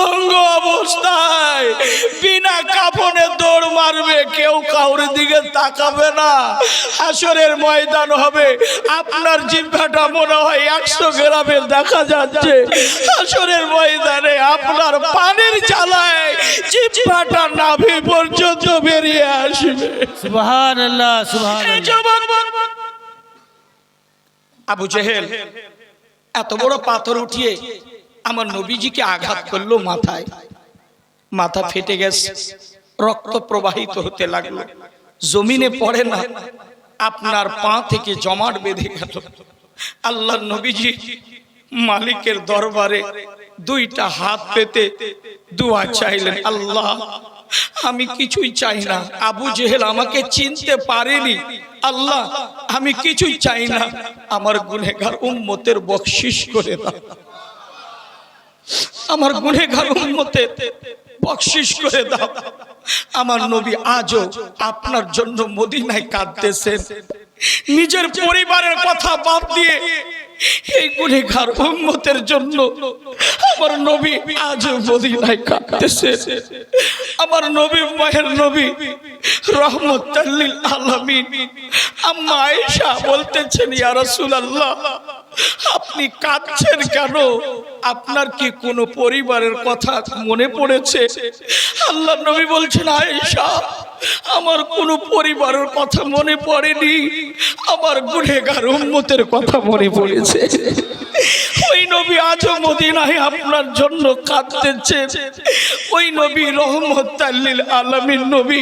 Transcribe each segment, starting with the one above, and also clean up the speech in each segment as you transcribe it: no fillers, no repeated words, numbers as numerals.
উলঙ্গ অবস্থায় বিনা কাফনে দৌড় মারবে, কেউ কাউর দিকে তাকাবে না। হাসরের ময়দান হবে, আপনার জিহ্বাটা মনে হয় 100 গ্রামের দেখা যাচ্ছে। হাসরের ময়দানে আপনার পানির জ্বালায় জিহ্বাটা নাভি পর্যন্ত বেরিয়ে আসবে। সুবহানাল্লাহ, সুবহানাল্লাহ। আবু জেহেল এত বড় পাথর উঠিয়ে আমার নবীজিকে আঘাত করলো মাথায়, মাথা ফেটে গেছে, রক্ত প্রবাহিত হতে লাগলো, জমিনে পড়ে না, আপনার পা থেকে জমাট বেঁধে গেল। আল্লাহর নবীজি মালিকের দরবারে 2টা হাত পেতে দোয়া চাইলেন, আল্লাহ আমি কিছুই চাই না, আবু জেহেল আমাকে চিনতে পারেনি, আল্লাহ আমি কিছুই চাই না, আমার গুনাহগার উম্মতের বখশিশ করে দাও, আমার গুনাহগার উম্মতের বখশিশ করে দাও। আমার নবী আজও আপনার জন্য মদিনায় কাঁদতেছেন, নিজের পরিবারের কথা বাদ দিয়ে এই গুনাহগার উম্মতের জন্য আমার নবী আজও মদিনায় কাঁদতেছেন। আমার নবী, মায়ের নবী রহমাতুল লিল আলামিন আম্মা আয়েশা বলতেছেন, ইয়া রাসূলুল্লাহ আপনি কাঁদছেন কেন? আপনার কি কোনো পরিবারের কথা মনে পড়েছে? আল্লাহর নবী বলছেন, আয়েশা আমার কোনো পরিবারের কথা মনে পড়েনি, আমার গুনাহগার উম্মতের কথা মনে পড়েছে। ওই নবী আজও মদিনায় আপনার জন্য কাঁদতেছেন। ওই নবী রহমাতুল লিল আলামিন নবী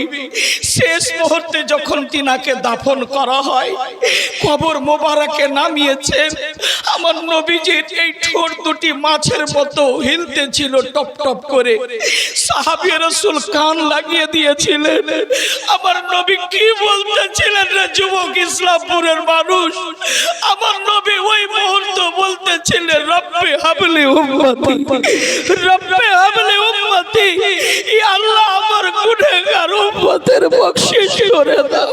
শেষ মুহূর্তে যখন তিনাকে দাফন করা হয়, কবর মোবারকে নামিয়েছেন, আমার নবীজির এই ঠোঁট দুটি মাছের মতো হিলতেছিল টপ টপ করে। সাহাবী রাসূল কান লাগিয়ে দিয়েছিলেন। আমার নবী কি বলতেছিলেন রে যুবক ইসলামপুরের মানুষ? আমার নবী ওই মুহূর্তে বলতেছিলেন, রব্বি হাবলি উম্মতি, রব্বি হাবলি উম্মতি, ইয়া আল্লাহ আমার গুনাহগার উম্মতের বখশিশ করে দাও।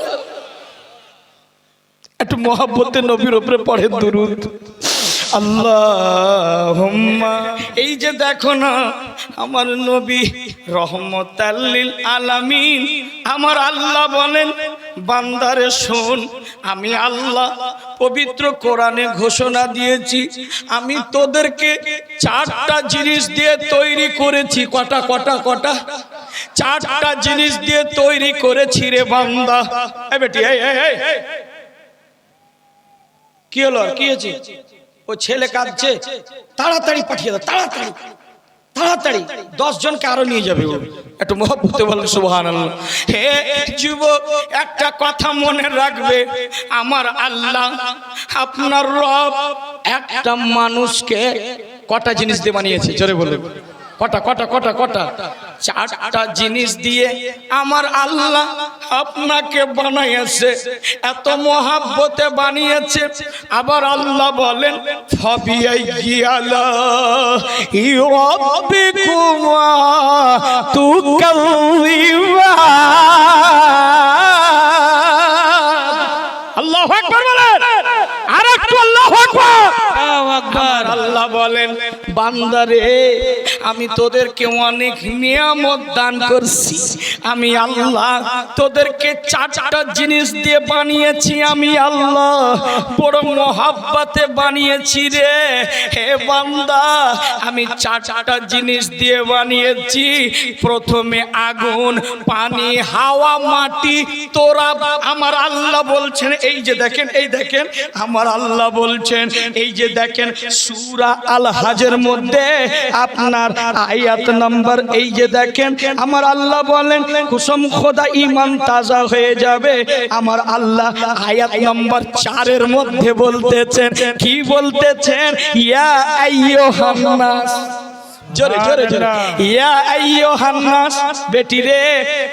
একটু মহব্বতে নবীর উপরে পড়ে দুরূদ। আল্লাহুম্মা, এই যে দেখো না আমার নবী রহমাতুল লিল আলামিন, আমার আল্লাহ বলেন, বান্দারে শোন, আমি আল্লাহ পবিত্র কোরআনে ঘোষণা দিয়েছি, আমি তোদেরকে 4টা জিনিস দিয়ে তৈরি করেছি। কটা কটা কটা? 4টা জিনিস দিয়ে তৈরি করেছি রে বান্দা। এই বেটি, এই এই এই কি হলো? কি হয়েছে? ও ছেলে কাঁদছে, তাড়াতাড়ি পাঠিয়ে দাও, তাড়াতাড়ি তাড়াতাড়ি, 10 জনকে আরো নিয়ে যাবে। একটু মহব্বতে বলেন সুবহানাল্লাহ। হে যুবক, একটা কথা মনে রাখবে, আমার আল্লাহ আপনার রব একটা মানুষকে কটা জিনিস দিয়ে বানিয়েছে? জোরে বলুন, কটা কটা কটা কটা? 4টা জিনিস দিয়ে আমার আল্লাহ আপনাকে বানিয়েছে, এত মহাব্বতে বানিয়েছে। আবার আল্লাহ বলেন, ফাবিআইয়ি আলাহি রাব্বিকুমা তুকাযিবান। আল্লাহু আকবার বলেন, আরেকটু আল্লাহু আকবার। আল্লাহ বলেন, বান্দারে আমি তোদেরকে অনেক নিয়ামত দান করছি, আমি আল্লাহ তোদেরকে 4টা জিনিস দিয়ে বানিয়েছি, আমি আল্লাহ বড় মহাব্বতে বানিয়েছি রে। হে বান্দা, আমি 4টা জিনিস দিয়ে বানিয়েছি। প্রথমে আগুন, পানি, হাওয়া, মাটি, তোরা। আমার আল্লাহ বলছেন, এই যে দেখেন, এই দেখেন, আমার আল্লাহ বলছেন, এই যে দেখেন সূরা আল হাজের মধ্যে আপনার আয়াত নাম্বার, এই যে দেখেন, আমার আল্লাহ বলেন, কুসম খোদা ঈমান তাজা হয়ে যাবে। আমার আল্লাহ আয়াত নাম্বার 4 মধ্যে বলতেছেন, কি বলতেছেন? ইয়া আইয়ুহান নাস, জোরে জোরে জোরে, ইয়া আইয়ুহান নাস, বেটি রে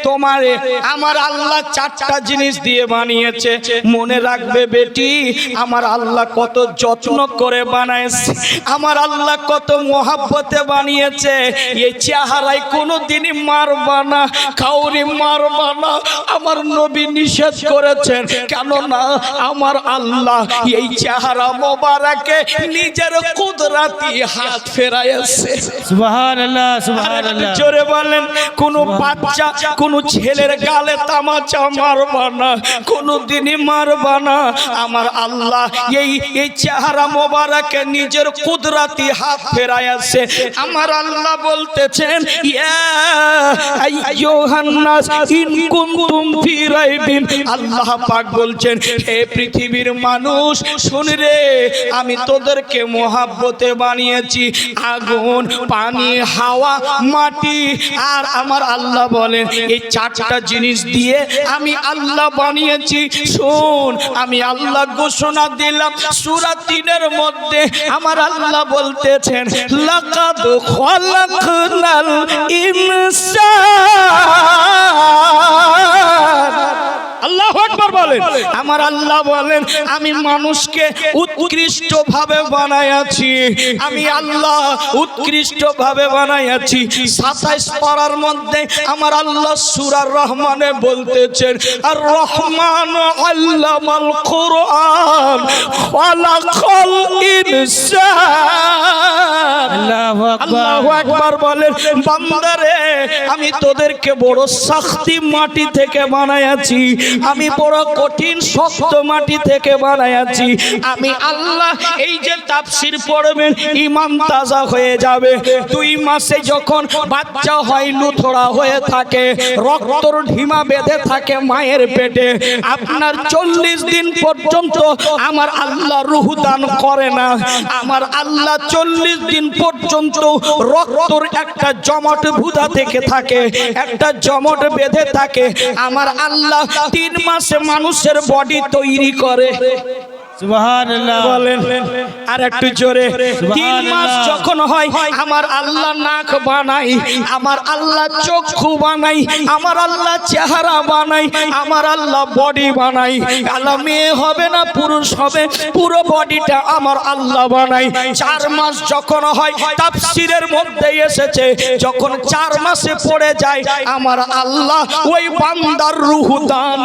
তোমারে আমার আল্লাহ 4টা জিনিস দিয়ে বানিয়েছে। মনে রাখবে বেটি, আমার আল্লাহ কত যত্ন করে বানাইছে, আমার আল্লাহ কত মহাব্বতে বানিয়েছে। এই চেহারায় কোনোদিনই মারবা না, কাউরি মারবা না, আমার নবী নিষেধ করেছেন। কেননা আমার আল্লাহ এই চেহারা মোবারকে নিজের কুদরতি হাত ফেরাইছে। সুবহানাল্লাহ আর সুবহানাল্লাহ জোরে বলেন, কোন বাচ্চা কোন ছেলের গালে তামাচা মারবা না, কোনদিনই মারবা না। আমার আল্লাহ এই চেহারা মোবারকে নিজের কুদরতি হাত ফেরায় আছে। আমার আল্লাহ বলতেছেন, ইয়া আইয়ুহান নাস ইন কুনতুম ফি রাইবিন, আল্লাহ পাক বলছেন, হে পৃথিবীর মানুষ শুন রে, আমি তোদেরকে মোহাব্বতে বানিয়েছি, আগুন, পানি, হাওয়া, মাটি। আর আমার আল্লাহ বলেন, এই চারটা জিনিস দিয়ে আমি আল্লাহ বানিয়েছি। শোন, আমি আল্লাহ ঘোষণা দিলাম সূরা ৩ এর মধ্যে আমার আল্লাহ বলতেছেন, লাকাদ খালাকনাল ইনসান। আল্লাহু আকবার বলেন। আমার আল্লাহ বলেন, আমি মানুষকে উৎকৃষ্ট ভাবে বানাইছি, আমি আল্লাহ উৎকৃষ্ট ভাবে বানাইছি। ২৭ পারার মধ্যে আমার আল্লাহ সূরা রহমানে বলতেছেন, আর রহমান আল্লামাল কুরআন খালাকাল ইনসান। আল্লাহু আকবার আল্লাহু আকবার বলেন, বান্দারে আমি তোদেরকে বড় শক্তি মাটি থেকে বানাইছি, আমি বড় কঠিন শক্ত মাটি থেকে বানাইছি। আমি আল্লাহ। এই যে তাফসীর পড়বেন, ঈমান তাজা হয়ে যাবে। 2 মাসে যখন বাচ্চা হয়, লুথড়া হয়ে থাকে, রক্তর ঢিমা বেঁধে থাকে মায়ের পেটে, আপনার 40 দিন পর্যন্ত আমার আল্লাহ রূহ দান করে না। আমার আল্লাহ 40 দিন পর্যন্ত রক্তর একটা জমাট ভুদা থেকে থাকে, একটা জমাট বেঁধে থাকে। আমার আল্লাহ 3 মাসে মানুষের বডি তৈরি করে। সুবহানাল্লাহ বলেন আর একটু জোরে। 3 মাস যখন হয় আমার আল্লাহ নাক বানাই, আমার আল্লাহ চক্ষু বানাই, আমার আল্লাহ চেহারা বানাই, আমার আল্লাহ বডি বানাই। আল্লাহ মেয়ে হবে না পুরুষ হবে, পুরো বডিটা আমার আল্লাহ বানাই। 4 মাস যখন হয়, তাফসীরের মধ্যে এসেছে, যখন 4 মাসে পড়ে যায় আমার আল্লাহ ওই বান্দার রূহ দান।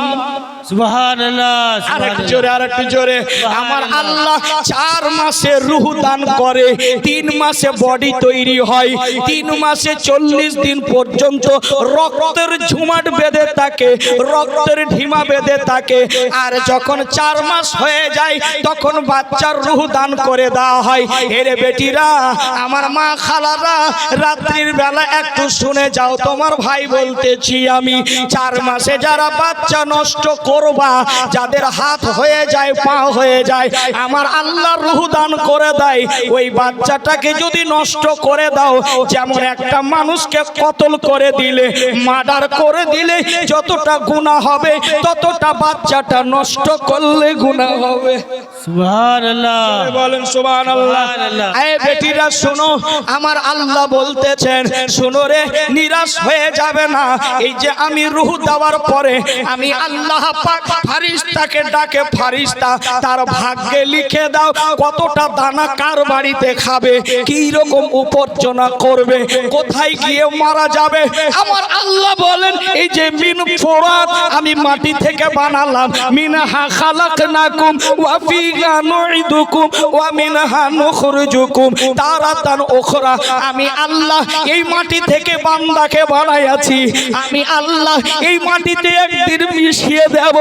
সুবহানাল্লাহ আর একটু জোরে, আর একটু জোরে। আমার আল্লাহ 4 মাসে রূহ দান করে, 3 মাসে বডি তৈরি হয়, 3 মাসে 40 দিন পর্যন্ত রক্তের ঝুমাট বেঁধে থাকে, রক্তের ঢিমা বেঁধে থাকে। আর যখন 4 মাস হয়ে যায় তখন বাচ্চার রূহ দান করে দেওয়া হয়। এরে বেটিরা, আমার মা খালারা, রাত্রির বেলা একটু শুনে যাও, তোমার ভাই বলতেছি আমি। 4 মাসে যারা বাচ্চা নষ্ট করবা, যাদের হাত হয়ে যায়, পা হয়ে যায়, আমার আল্লাহ রূহ দান করে দেয়। ওই বাচ্চাটাকে যদি নষ্ট করে দাও, যেমন একটা মানুষকে কতল করে দিলে, মার্ডার করে দিলে যতটা গুনাহ হবে, ততটা বাচ্চাটা নষ্ট করলে গুনাহ হবে। সুবহানাল্লাহ বলেন সুবহানাল্লাহ। সুবহানাল্লাহ। এই বেটিরা শোনো, আমার আল্লাহ বলতেছেন, শোনো রে, নিরাশ হয়ে যাবে না। এই যে আমি রূহ দেওয়ার পরে আমি আল্লাহ পাক ফারিস্তাকে ডাকে, ফারিস্তা তার ভাগ্যে লিখে দাও কতটা দানা কার বাড়িতে খাবে, কি রকম উপার্জনা করবে, কোথায় গিয়ে মারা যাবে। আমার আল্লাহ বলেন, এই যে মিন ফুরাত আমি মাটি থেকে বানালাম, মিনহা খালাকনাকুম ওয়া ফিহা নুইদুকুম ওয়া মিনহা নুখরিজুকুম তারাতান উখরা। আমি আল্লাহ এই মাটি থেকে বান্দাকে বানাইছি, আমি আল্লাহ এই মাটিতে একদিন মিশিয়ে দেব।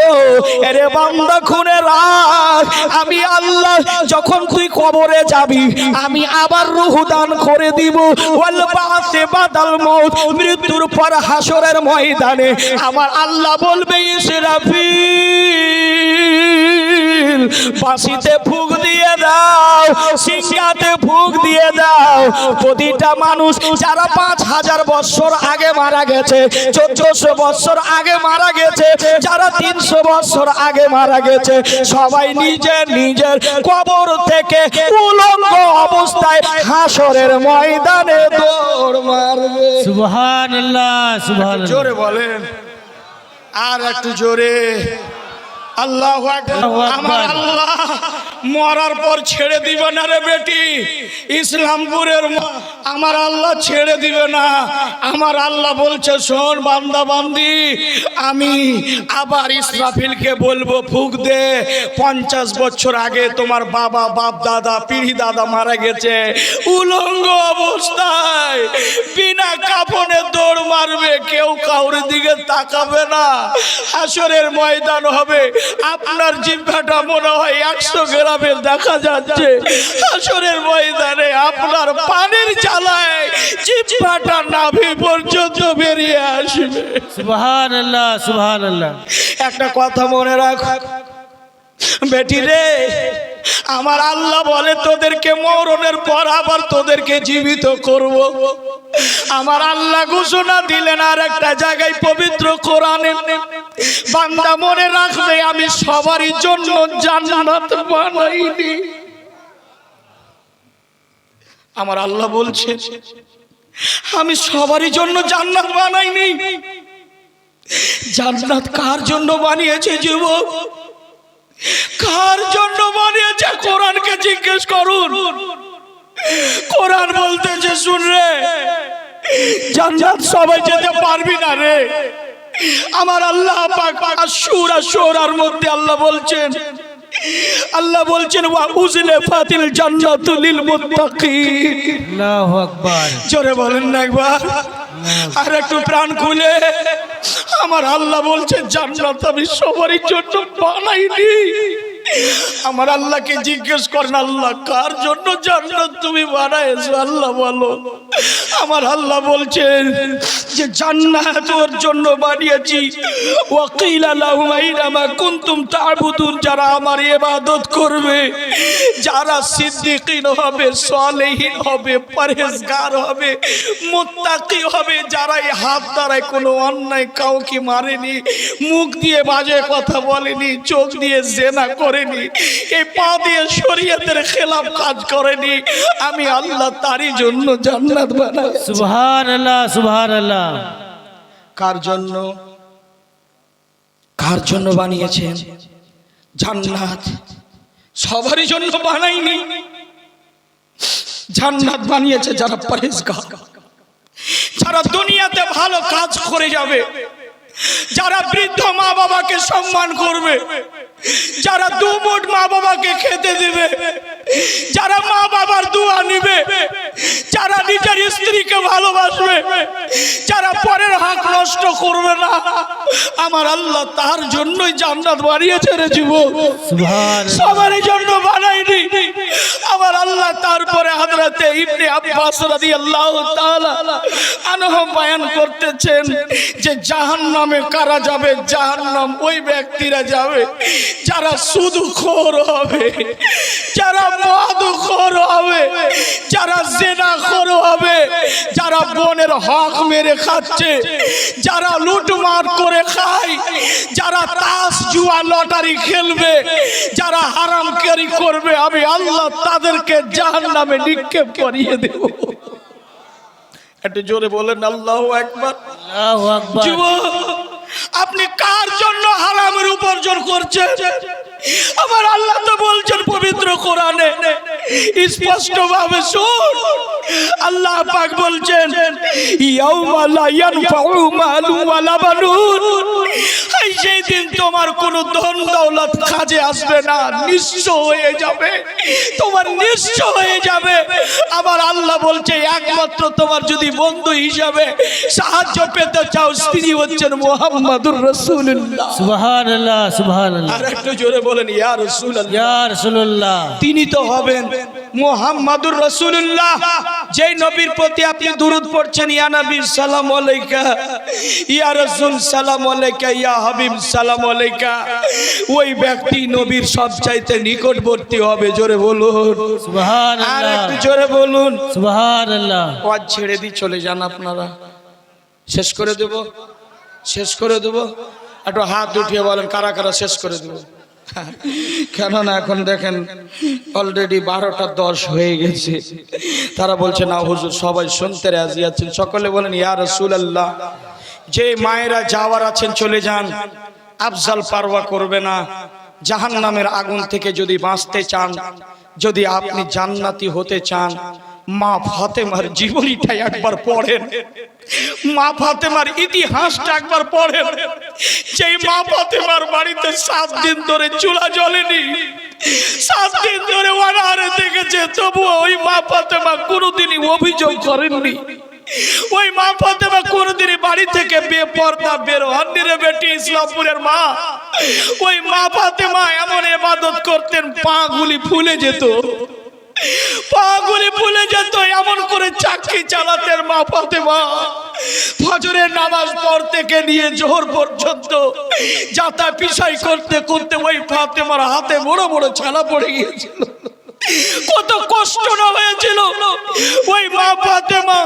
এরে বান্দা খুনে রাখ, আমি আল্লাহ যখন তুই কবরে যাবি আমি আবার রূহ দান করে দিব। ওয়াল বাসে বাদাল মউত, মৃত্যুর পর হাসরের ময়দানে আমার আল্লাহ বলবে, ইসরাফিল বাঁশিতে ফুঁক দিয়ে দাও, সিংহাতে ফুঁক দিয়ে দাও। প্রতিটা মানুষ যারা 5000 বছর আগে মারা গেছে, 1400 বছর আগে মারা গেছে, যারা 300 বছর আগে মারা গেছে, সবাই নিজের নিজের কবর থেকে উলঙ্গ অবস্থায় হাসরের ময়দানে দৌড় মারবে। সুবহানাল্লাহ সুবহানাল্লাহ। জোরে বলেন আর একটু জোরে। আল্লাহু আকবার। আমার আল্লাহ মরার পর ছেড়ে দিবে না রে বেটি, ইসলামপুরের আমার আল্লাহ ছেড়ে দিবে না। আমার আল্লাহ বলছে শোন বান্দা বান্দি, আমি আবার ইসরাফিলকে বলবো ফুঁক দে। 50 বছর আগে তোমার বাবা বাপ দাদা পিড়ি দাদা মারা গেছে, উলঙ্গ অবস্থায় বিনা কাফনে দৌড় মারবে, কেউ কাউর দিকে তাকাবে না। হাসরের ময়দান হবে, আপনার জিহ্বাটা মনে হয় 100 গ্রামের দেখা যাচ্ছে। হাসরের ময়দানে আপনার পানির জ্বালায় জিহ্বাটা নাভি পর্যন্ত বেরিয়ে আসবে। সুবহানাল্লাহ সুবহানাল্লাহ। একটা কথা মনে রাখ বেটি রে, আমার আল্লাহ বলে তোদেরকে মরণের পর আবার তোদেরকে জীবিত করব। আমার আল্লাহ ঘোষণা দিলেন আর একটা জায়গায় পবিত্র কোরআনে, বান্দা মনে রাখবে আমি সবারই জন্য জান্নাত বানাইনি। আমার আল্লাহ বলছে আমি সবারই জন্য জান্নাত বানাইনি। জান্নাত কার জন্য বানিয়েছে যুবক? কার জন্য বানিয়েছে? কোরআনকে জিজ্ঞেস করুন। কোরআন বলতেছে শুন রে, জান্নাত সবাই যেতে পারবি না রে। আমার আল্লাহ পাক সূরার মধ্যে আল্লাহ বলছেন ওয়া উজলিফাতিল জান্নাতু লিল মুত্তাকিন। আল্লাহু আকবার। জোরে বলেন না একবার, আর একটু প্রাণ খুলে। আমার আল্লাহ বলছে জান্নাত আমি সবারই জন্য বানাইনি। আমার আল্লাহকে জিজ্ঞেস করেন আল্লাহ কার জন্য জান্নাত তুমি বানাইছো? আল্লাহ বলো। আমার আল্লাহ বলছেন যে জান্নাত ওর জন্য বানিয়েছি। ওয়াকিলা লাহুম আইনা মা কুনতুম তা'বুদুন, যারা আমার ইবাদত করবে, যারা সিদ্দিকিন হবে, সালেহিন হবে, পরহেজগার হবে, মুত্তাকি হবে, যারা এই হাত দ্বারায় কোনো অন্যায় কাউকে মারেনি, মুখ দিয়ে বাজে কথা বলেনি, চোখ দিয়ে জিনা করেনি, এই পা দিয়ে শরীয়তের খেলাফ কাজ করেনি, আমি আল্লাহ তারই জন্য জান্নাত বানাই। সুবহানাল্লাহ সুবহানাল্লাহ। কার জন্য? কার জন্য বানিয়েছেন জান্নাত? সবারই জন্য বানাইনি। জান্নাত বানিয়েছে যারা পরহেজগার, যারা দুনিয়াতে ভালো কাজ করে যাবে, যারা বৃদ্ধ মা বাবাকে সম্মান করবে, যারা দুমুঠ মা বাবাকে খেতে দিবে, যারা মা বাবার দোয়া নিবে, যারা নিজের স্ত্রীকে ভালোবাসবে, যারা পরের হক নষ্ট করবে না, আমার আল্লাহ তার জন্যই জান্নাত বানিয়েছে রে যুবক। সুবহানাল্লাহ। সবার জন্য বানাইনি। আমার আল্লাহ তারপরে হযরতে ইবনে আব্বাস রাদিয়াল্লাহু তাআলা আনহু বয়ান করতেছেন যে জাহান্নামে কারা যাবে? জাহান্নাম ওই ব্যক্তিরা যাবে যারা সুদখোর হবে, যারা মদখোর হবে, যারা জিনাখোর হবে, যারা বোনের হক মেরে খাচ্ছে, যারা লুটমার করে খায়, যারা তাস জুয়া লটারি খেলবে, যারা হারামকারী করবে, আমি আল্লাহ তাদেরকে জাহান্নামে নিক্ষেপ করিয়ে দেব। একটু জোরে বলেন আল্লাহু আকবার। আল্লাহু আকবার। যুবক, আপনি কার জন্য হারামের উপার্জন করছেন? আমার আল্লাহ তো বলছেন পবিত্র কোরআনে স্পষ্ট ভাবে শুন। আল্লাহ পাক বলছেন ইয়াউমা লা ইয়ানফাউ মালুন ওয়ালা বানুন, এই সেই দিন তোমার কোনো ধন দৌলত কাজে আসবে না, নিঃস্ব হয়ে যাবে, তোমার নিঃস্ব হয়ে যাবে। আমার আল্লাহ বলছে একমাত্র তোমার যদি বন্ধু হিসাবে সাহায্য পেতে চাও, তিনি হচ্ছেন মুহাম্মাদুর রাসূলুল্লাহ। সুবহানাল্লাহ সুবহানাল্লাহ। আর একটু জোরে বলেন ইয়া রাসূলুল্লাহ। ইয়া রাসূলুল্লাহ। তিনি তো হবেন মুহাম্মাদুর রাসূলুল্লাহ। যেই নবীর প্রতি আপনি দুরূদ পড়ছেন, ইয়া নবী সালাম আলাইকা, ইয়া রাসূল সালাম আলাইকা, ইয়া হাবিব সালাম আলাইকা, ওই ব্যক্তি নবীর সবচাইতে নিকটবর্তী হবে। জোরে বলুন সুবহানাল্লাহ। আর একটু জোরে বলুন সুবহানাল্লাহ। ওয়াজ ছেড়ে দিয়ে চলে যান আপনারা। শেষ করে দেব, শেষ করে দেব। একটু হাত উঠিয়ে বলেন কারা কারা শেষ করে দেব। কেননা এখন দেখেন অলরেডি 12টা 10 হয়ে গেছে। তারা বলছে না হুজুর সবাই শুনতে রাজি আছেন। সকলে বলেন ইয়া রাসূলুল্লাহ। যে মায়েরা যাওয়ার আছেন চলে যান, আফজাল পারওয়া করবে না। জাহান্নামের আগুন থেকে যদি বাঁচতে চান, যদি আপনি জান্নাতি হতে চান, মা ফাতেমার জীবনীটা একবার পড়েন, মা ফাতেমার ইতিহাসটা একবার পড়েন। সেই মা ফাতেমার বাড়িতে 7 দিন ধরে চুলা জ্বলেনি, 7 দিন ধরে অনাহারে থেকেছে, তবুও ওই মা ফাতেমা কোনোদিনই অভিযোগ করেননি। ওই মা ফাতেমা কোনোদিনই বাড়ি থেকে বেপরদা বের হননি রে বেটি, ইসলামপুরের মা। ওই মা ফাতেমা এমন ইবাদত করতেন, পাগুলি ফুলে যেত, পাগুলি ফুলে যেত, এমন করে চাকরি চালাতেন মা ফাতেমা। ফজরের নামাজ পড়তে থেকে নিয়ে জোহর পর্যন্ত যাতা পিছাই করতে করতে ওই ফাতেমার হাতে বড় বড় ছালা পড়ে গিয়েছিল। কত কষ্ট না হয়েছিল। ওই মা ফাতেমা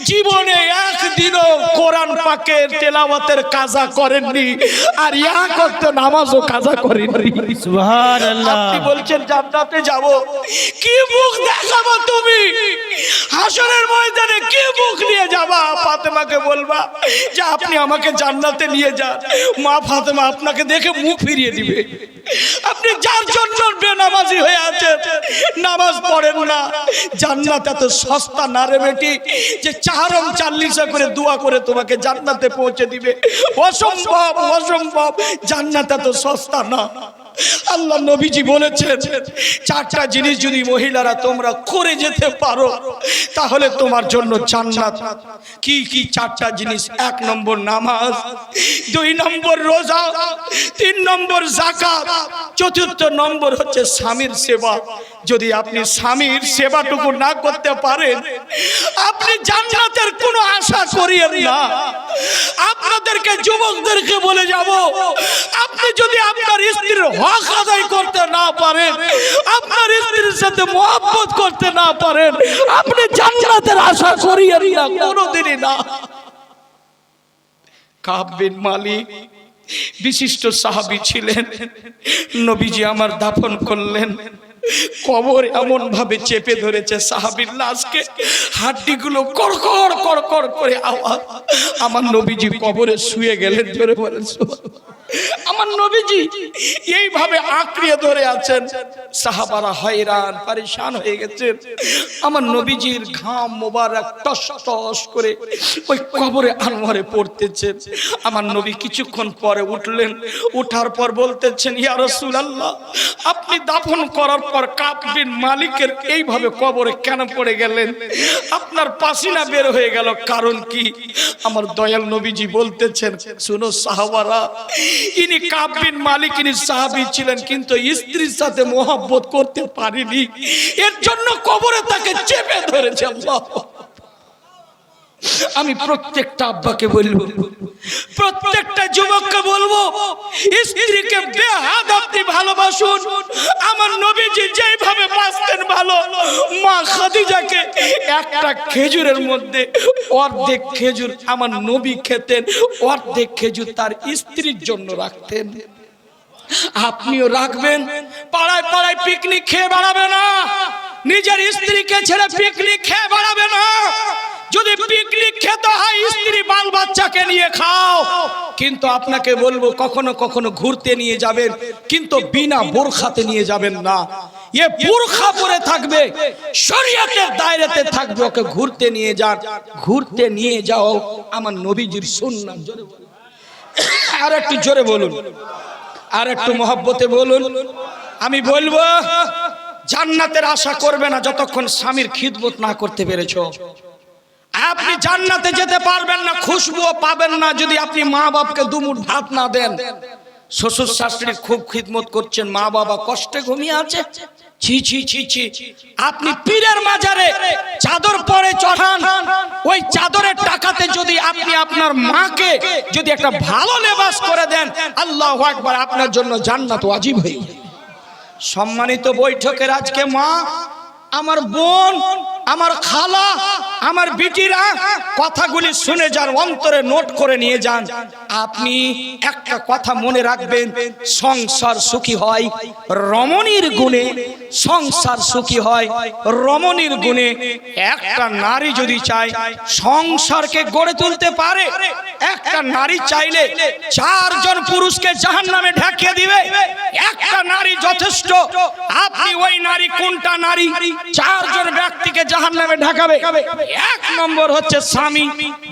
জীবনে একদিনও কোরআন পাকের তেলাওয়াতের কাজা করেননি, আর এক ওয়াক্ত নামাজও কাজা করেননি। সুবহানাল্লাহ। আপনি বলছেন জান্নাতে যাব, কি মুখ দেখাবো তুমি? হাসরের ময়দানে কি মুখ নিয়ে যাবা? ফাতেমাকে বলবা যে আপনি আমাকে জান্নাতে নিয়ে যান, মা ফাতেমা আপনাকে দেখে মুখ ফিরিয়ে দিবে। আপনি যার জন্য বেনামাজি হয়ে আছেন, নামাজ পড়েন না, জান্নাত এত সস্তা না রে বেটি যে 4 করে দোয়া করে তোমাকে জান্নাতে পৌঁছে দিবে। অসম্ভব, অসম্ভব। জান্নাত এত সস্তা না। আল্লাহ নবীজি বলেছেন 4টা জিনিস যদি মহিলারা তোমরা করে যেতে পারো তাহলে তোমার জন্য জান্নাত। কি কি 4টা জিনিস? 1 নম্বর নামাজ, 2 নম্বর রোজা, 3 নম্বর যাকাত, 4র্থ নম্বর হচ্ছে স্বামীর সেবা। যদি আপনি স্বামীর সেবাটুকু না করতে পারেন, আপনি জান্নাতের কোনো আশা করিয়েন না। আপনাদেরকে, যুবকদেরকে বলে যাব, আপনি যদি আপনার স্ত্রীর হক আদায় করতে না পারেন, আপনার স্ত্রীর সাথে মহব্বত করতে না পারেন, আপনি জান্নাতের আশা করিয়েন না, কোনোদিনই না। কাব বিন মালিক বিশিষ্ট সাহাবী ছিলেন। নবীজি আমার দাফন করলেন, কবর এমন ভাবে চেপে ধরেছে সাহাবীর লাশকে, হাড্ডিগুলো কড়কড় কড়কড় করে আওয়াজ। আমার নবীজি কবরে শুয়ে গেলেন। জোরে বলেন সুবহানাল্লাহ। আমার নবীজি এইভাবে আঁকড়িয়ে ধরে আছেন, সাহাবারা হয়রান পরেশান হয়ে গেছেন। আমার নবীজির ঘাম মোবারক টস টস করে ওই কবরে আনোয়ারে পড়তেছে। আমার নবী কিছুক্ষণ পরে উঠলেন, উঠার পর বলতেছেন, ইয়া রাসূলুল্লাহ, আপনি দাফন করার পর কাব বিন মালিকের এইভাবে কবরে কেন পড়ে গেলেন? আপনার পাসিনা বের হয়ে গেল, কারণ কি? আমার দয়াল নবীজি বলতেছেন, শুনো সাহাবারা, ইনি কাব বিন মালিক, ইনি সাহাবী ছিলেন, কিন্তু স্ত্রীর সাথে মহব্বত করতে পারেনি, এর জন্য কবরে তাকে চেপে ধরেছে। আল্লাহ, আমি প্রত্যেকটা আব্বাকে বলবো, প্রত্যেকটা যুবককে বলবো, স্ত্রীকে বেহাদ আপনি ভালোবাসুন। আমার নবীজি যেইভাবে বাঁচতেন ভালো, মা খাদিজাকে একটা খেজুরের মধ্যে অর্ধেক খেজুর আমার নবী খেতেন, অর্ধেক খেজুর তার স্ত্রীর জন্য রাখতেন। আপনিও রাখবেন। পাড়ায় পাড়ায় পিকনিক খেয়ে বেড়াবে না, নিজের স্ত্রীকে ছেড়ে পিকনিক খেয়ে বেড়াবে না। যদি পিকনিক খেতে হয় স্ত্রী বাল বাচ্চাকে নিয়ে খাও, কিন্তু আপনাকে বলবো কখনো কখনো ঘুরতে নিয়ে যাবেন, কিন্তু বিনা বোরখাতে নিয়ে যাবেন না। এ বোরখা পরে থাকবে, শরীয়তের দায়রাতে থাকবে, ওকে ঘুরতে নিয়ে যান। ঘুরতে নিয়ে যাও আমার নবীজির সুন্নাত। আর একটু জোরে বলুন, আর একটু মহব্বতে বলুন। আমি বলবো জান্নাতের আশা করবে না যতক্ষণ স্বামীর খিদমত না করতে পেরেছো। আপনি জান্নাতে যেতে পারবেন না, খুশবুও পাবেন না যদি আপনি মা বাপকে দুমুঠ ভাত না দেন। শ্বশুর শাশুড়ি খুব খিদমত করছেন, মা বাবা কষ্টে ঘুমিয়ে আছে, ছি ছি ছি ছি। আপনি পীরের মাজারে চাদর পরে চড়ান, ওই চাদরের টাকাতে যদি আপনি আপনার মাকে যদি একটা ভালো লেবাস করে দেন, আল্লাহু আকবার, আপনার জন্য জান্নাত ওয়াজিব হয়ে যায়। সম্মানিত বৈঠকের আজকে মা, আমার বোন, আমার খালা, আমার বিটিরা কথাগুলি শুনে যান, অন্তরে নোট করে নিয়ে যান। আপনি একটা কথা মনে রাখবেন, সংসার সুখী হয় রমণীর গুণে, সংসার সুখী হয় রমণীর গুণে। একটা নারী যদি চায় সংসারকে গড়ে তুলতে পারে, একটা নারী চাইলে 4 জন পুরুষকে জাহান্নামে ঢেকে দিবে। একটা নারী যথেষ্ট। আপনি ওই নারী কোনটা নারী? 4 জন ব্যক্তিকে জাহান্নামে ঢাকাবে। 1 নম্বর হচ্ছে স্বামী,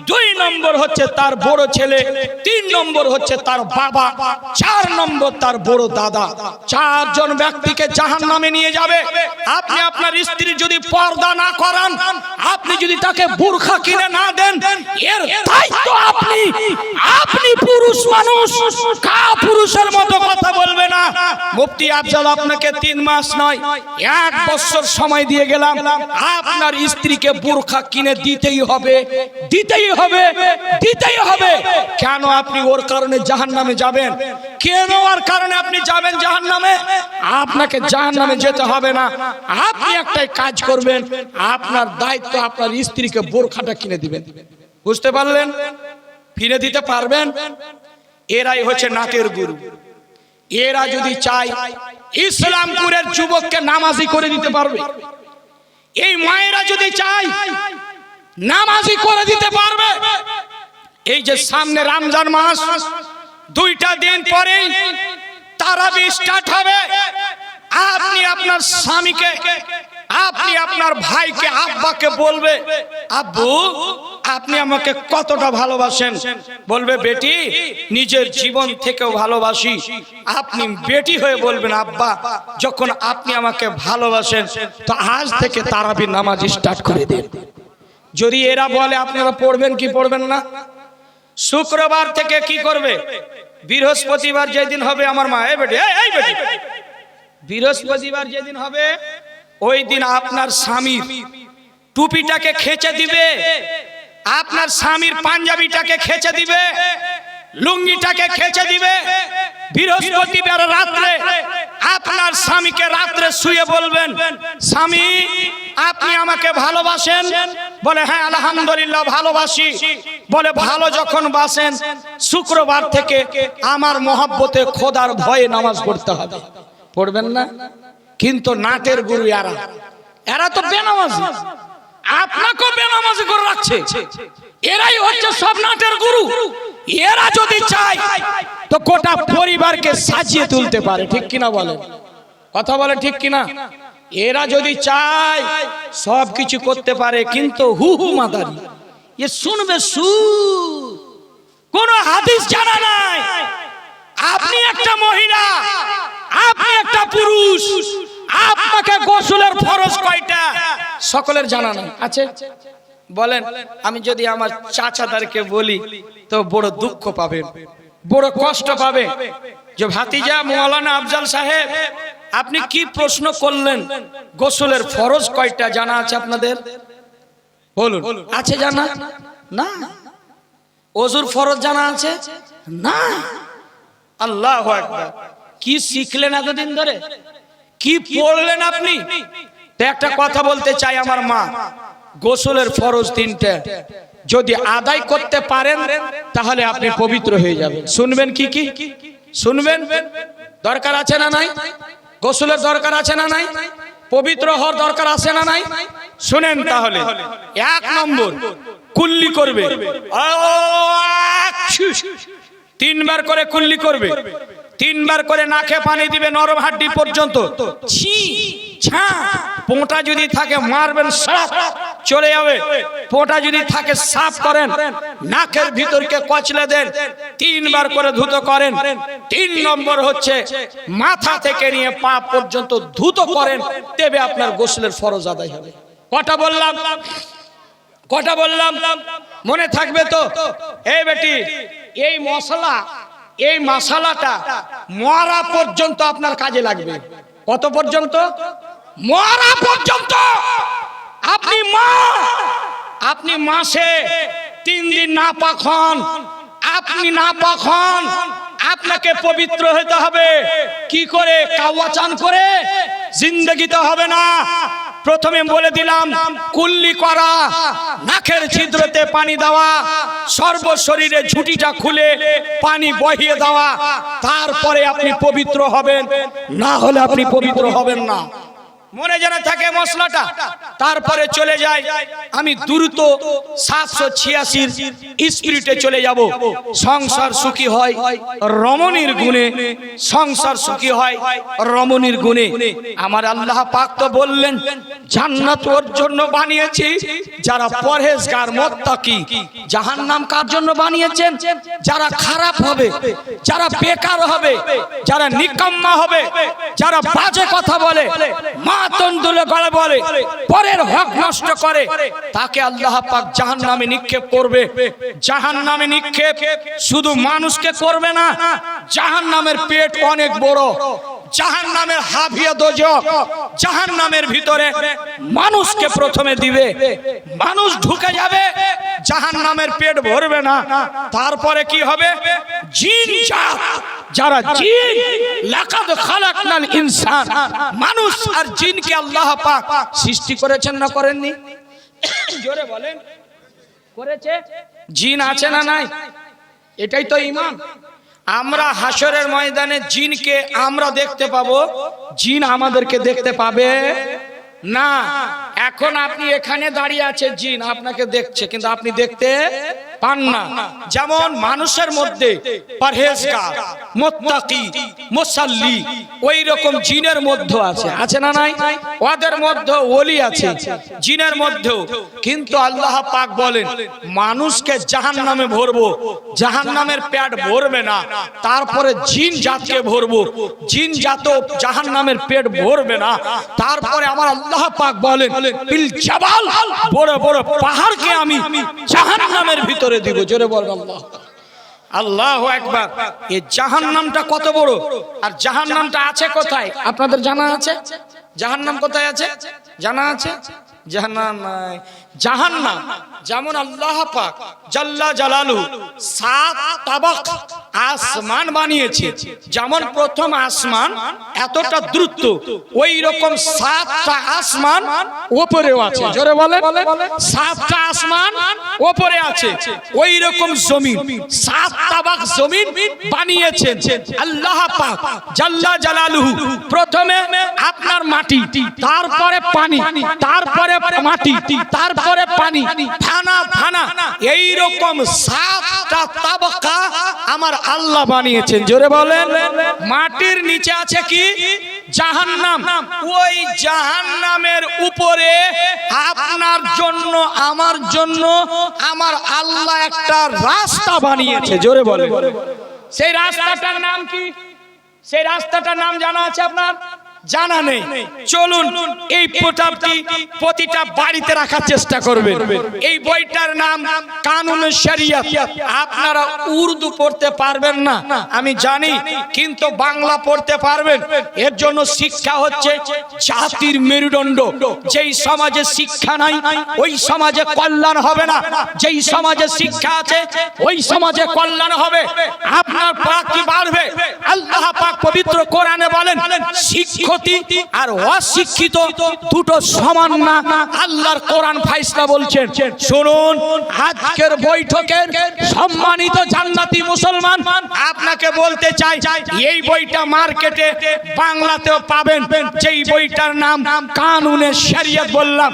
2 নম্বর হচ্ছে তার বড় ছেলে, 3 নম্বর হচ্ছে তার বাবা, 4 নম্বর তার বড় দাদা। 4 জন ব্যক্তিকে জাহান্নামে নিয়ে যাবে। আপনি আপনার স্ত্রী যদি পর্দা না করান, আপনি যদি তাকে বোরখা কিনে না দেন, এর দায়িত্ব আপনি। আপনি পুরুষ মানুষ, পুরুষের মতো কথা বলবে না। মুফতি আফজাল আপনাকে 3 মাস নয় 1 বছর সময় দিয়ে গেলাম, আপনার স্ত্রীকে বোরখা কিনে দিতেই হবে, দিতেই হবে, দিতেই হবে। কেন আপনি ওর কারণে জাহান্নামে যাবেন? কেন ওর কারণে আপনি যাবেন জাহান্নামে? আপনাকে জাহান্নামে যেতে হবে না। আপনি একটাই কাজ করবেন, আপনার দায়িত্ব আপনার স্ত্রীকে বোরখাটা কিনে দিবেন। বুঝতে পারলেন? কিনে দিতে পারবেন? এরাই হচ্ছে নাটের গুরু। এরা যদি চায় ইসলামপুরের যুবককে নামাজি করে দিতে পারবে। এই মায়েরা যদি চায় নামাজি করে দিতে পারবে। এই যে সামনে রমজান মাস, 2টা দিন পরেই তারাবি স্টার্ট হবে। আপনি আপনার স্বামীকে, আপনি আপনার ভাইকে, আব্বাকে বলবে, আব্বু আপনি আমাকে কতটা ভালোবাসেন। বলবে বেটি নিজের জীবন থেকেও ভালোবাসি। আপনি বেটি হয়ে বলবেন, আব্বা যখন আপনি আমাকে ভালোবাসেন তো আজ থেকে তারাবি নামাজ স্টার্ট করে দিন। যদি এরা বলে আপনারা পড়বেন কি পড়বেন না? শুক্রবার থেকে কি করবে? বৃহস্পতিবার যেদিন হবে, আমার মা এই বেটি, এই বেটি, বৃহস্পতিবার যেদিন হবে ওই দিন আপনার স্বামীর টুপিটাকে খেচে দিবে, আপনার স্বামীর পাঞ্জাবিটাকে খেচে দিবে, লুঙ্গিটাকে খেচে দিবে। বৃহস্পতিবার রাত্রে আপনার স্বামীকে রাত্রে শুয়ে বলবেন, স্বামী আপনি আমাকে ভালোবাসেন? বলে হ্যাঁ আলহামদুলিল্লাহ ভালোবাসি। বলে ভালো যখন বাসেন, শুক্রবার থেকে আমার মহব্বতে খোদার ভয়ে নামাজ পড়তে হবে। পড়বেন না? কিন্তু নাটের গুরু এরা, এরা তো বেনামাজি, আপনাকেও বেনামাজি করে রাখছে। এরাই হচ্ছে সব নাটের গুরু। এরা যদি চায় তো গোটা পরিবারকে সাজিয়ে তুলতে পারে। ঠিক কিনা বলেন? কথা বলে ঠিক কিনা? এরা যদি চায় সব কিছু করতে পারে, কিন্তু হু হু মাদারি এ শুনবে কোন হাদিস জানা নাই। আপনি একটা মহিলা, আপনি একটা পুরুষ, আপনাকে গোসলের ফরজ কয়টা সকলের জানা নাই। আছে? বলেন। আমি যদি আমার চাচাদারকে বলি তো বড় দুঃখ পাবেন, বড় কষ্ট পাবে যে ভাতিজা মৌলানা আফজাল সাহেব আপনি কি প্রশ্ন করলেন? গোসলের ফরজ কয়টা জানা আছে আপনাদের? বলুন, আছে জানা? না। ওযুর ফরজ জানা আছে? না। আল্লাহু আকবার। কি শিখলেন এতদিন ধরে? কি পড়লেন আপনি? তো একটা কথা বলতে চাই আমার মা, গোসলের ফরজ 3টা, যদি আদায় করতে পারেন তাহলে আপনি পবিত্র হয়ে যাবেন। শুনবেন কি কি শুনবেন? দরকার আছে না নাই? গোসলের দরকার আছে না নাই? পবিত্র হওয়ার দরকার আছে না নাই? শুনেন তাহলে। 1 নম্বর কুল্লি করবে, 3 বার করে কুল্লি করবে, 3 বার করে নাকে পানি দিবে নরম হাড্ডি পর্যন্ত। ছি ছা পোঁটা যদি থাকে মারবেন, সাপ চলে যাবে। পোঁটা যদি থাকে সাফ করেন, নাকের ভিতরকে কচলে দেন, 3 বার করে ধুত করেন। 3 নম্বর হচ্ছে মাথা থেকে নিয়ে পা পর্যন্ত ধুত করেন, তবে আপনার গোসলের ফরজ আদায় হবে। কটা বললাম? কটা বললাম? মনে থাকবে তো? এই বেটি এই মশলা, এই মশলাটা মরা পর্যন্ত আপনার কাজে লাগবে। কত পর্যন্ত? মরা পর্যন্ত। আপনি মা, আপনি মাসে 3 দিন নাপাক হন, আপনি নাপাক হন, আপনাকে পবিত্র হতে হবে। কি করে? কাওয়া চান করে জিন্দেগিতে হবে না। প্রথমে বলে দিলাম কুল্লি করা, নাকের ছিদ্রতে পানি দেওয়া, সর্ব শরীরে ঝুঁটিটা খুলে পানি বহিয়ে দেওয়া, তারপরে আপনি পবিত্র হবেন, না হলে আপনি পবিত্র হবেন না। মনে যেন থাকে মশলাটা। তারপরে চলে যায়, আমি দ্রুত 786 স্পিরিটে চলে যাব। সংসার সুখী হয় রমণীর গুণে, সংসার সুখী হয় রমণীর গুণে। আমার আল্লাহ পাক তো বললেন জান্নাত ওর জন্য বানিয়েছি যারা পরহেজগার মুত্তাকি। জাহান্নাম কার জন্য বানিয়েছেন? যারা খারাপ হবে, যারা বেকার হবে, যারা নিকাম্মা হবে, যারা বাজে কথা বলে, তন্দুলে গলা বলে, পরের হক নষ্ট করে, তাকে আল্লাহ পাক জাহান্নামে নিক্ষেপ করবে। জাহান্নামে নিক্ষেপ শুধু মানুষকে করবে না, জাহান্নামের পেট অনেক বড়, জাহান্নামের হাভিয়া দোজখ, জাহান্নামের ভিতরে মানুষকে প্রথমে দিবে, মানুষ ঢুকে যাবে, জাহান্নামের পেট ভরবে না। তারপরে কি হবে? জিন জাত, যারা জিন, লাকাদ খালাকনাল ইনসান, মানুষ আর জিনকে আল্লাহ পাক সৃষ্টি করেছেন না করেননি? জোরে বলেন, করেছে। জিন আছে না নাই? এটাই তো ঈমান। আমরা হাসরের ময়দানে জিনকে আমরা দেখতে পাবো, জিন আমাদেরকে দেখতে পাবে না। এখন আপনি এখানে দাঁড়িয়ে আছে, জিন আপনাকে দেখছে কিন্তু আপনি দেখতে পান না। যেমন মানুষের মধ্যে পরহেজগার, মুত্তাকি, মুসাল্লি, ওই রকম জিনের মধ্যে আছে, আছে না নাই? ওদের মধ্যে ওলি আছে, জিনের মধ্যেও। কিন্তু আল্লাহ পাক বলেন মানুষকে জাহান্নামে ভরবো, জাহান্নামের পেট ভরবে না। তারপরে জিন জাতকে ভরবো, জিন জাত জাহান্নামের পেট ভরবে না। তারপরে আমার আল্লাহ পাক বলেন বিল জাবাল, বড় বড় পাহাড়কে আমি জাহান্নামের ভিতরে দিব। জোরে বল আল্লাহ, আল্লাহু আকবার। এই জাহান্নামটা কত বড়, আর জাহান্নামটা আছে কোথায় আপনাদের জানা আছে? জাহান্নাম কোথায় আছে জানা আছে? জাহান্নাম নাই। জাহান্নাম যেমন আল্লাহ পাক জাল্লা জালালু 7 তাবাক আসমান বানিয়েছে। যেমন প্রথম আসমান এতটা দ্রুত, ওই রকম 7টা আসমান উপরেও আছে। জোরে বলেন, 7টা আসমান উপরে আছে। ওই রকম জমিন 7 তাবাক জমিন বানিয়েছেন আল্লাহ পাক জাল্লা জালালুহু। প্রথমে আপনার মাটি, তারপরে পানি, তারপরে মাটি, তারপরে পানি, ফানা ফানা, এই রকম 7টা তাবাকা আমার আল্লাহ বানিয়েছেন। জোরে বলেন। মাটির নিচে আছে কি? জাহান্নাম। ওই জাহান্নামের উপরে আপনার জন্য, আমার জন্য আমার আল্লাহ একটা রাস্তা বানিয়েছে। জোরে বলেন। সেই রাস্তাটার নাম কি? সেই রাস্তাটার নাম জানা আছে আপনার? জানা নেই? চলুন এই পোটাপটি প্রতিটা বাড়িতে রাখার চেষ্টা করবেন। এই বইটার নাম কানুনে শরিয়ত। আপনারা উর্দু পড়তে পারবেন না আমি জানি, কিন্তু বাংলা পড়তে পারবেন। এর জন্য শিক্ষা হচ্ছে জাতির মেরুদণ্ড। যেই সমাজে শিক্ষা নাই ওই সমাজে কল্যাণ হবে না, যেই সমাজে শিক্ষা আছে ওই সমাজে কল্যাণ হবে। আপনার পাক কি বাড়বে? আল্লাহ পাক পবিত্র কোরআনে বলেন শিক্ষিত আর অশিক্ষিত দুটো সমান না। আল্লাহর কোরআন ফাইসলা বলছেন। শুনুন, আজকের বৈঠকের সম্মানিত জান্নাতি মুসলমান, আপনাকে বলতে চাই এই বইটা মার্কেটে বাংলাতেও পাবেন। যেই বইটার নাম কানুনে শরিয়ত বললাম,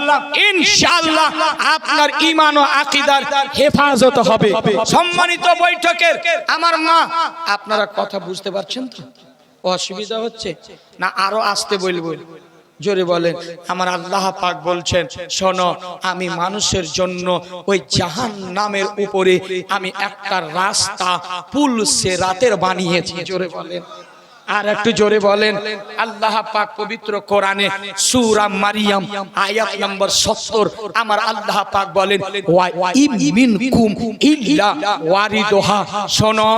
ইনশাআল্লাহ আপনার ঈমান ও আকীদার হেফাজত হবে। সম্মানিত বৈঠকের আমার মা, আপনারা কথা বুঝতে পারছেন তো? অসুবিধা হচ্ছে না আরো আসতে বলবো? জোরে বলেন। আমার আল্লাহ পাক বলছেন শোনো, আমি মানুষের জন্য ওই জাহান্নামের উপরে আমি একটা রাস্তা পুল সিরাতের বানিয়েছি। জোরে বলেন, আর একটু জোরে বলেন। আল্লাহ পাক পবিত্র কোরআনে সূরা মারিয়াম আয়াত নম্বর 70 আমার আল্লাহ পাক বলেন ওয়া ইম মিনকুম ইল্লা ওয়ারিদুহা। শোনো,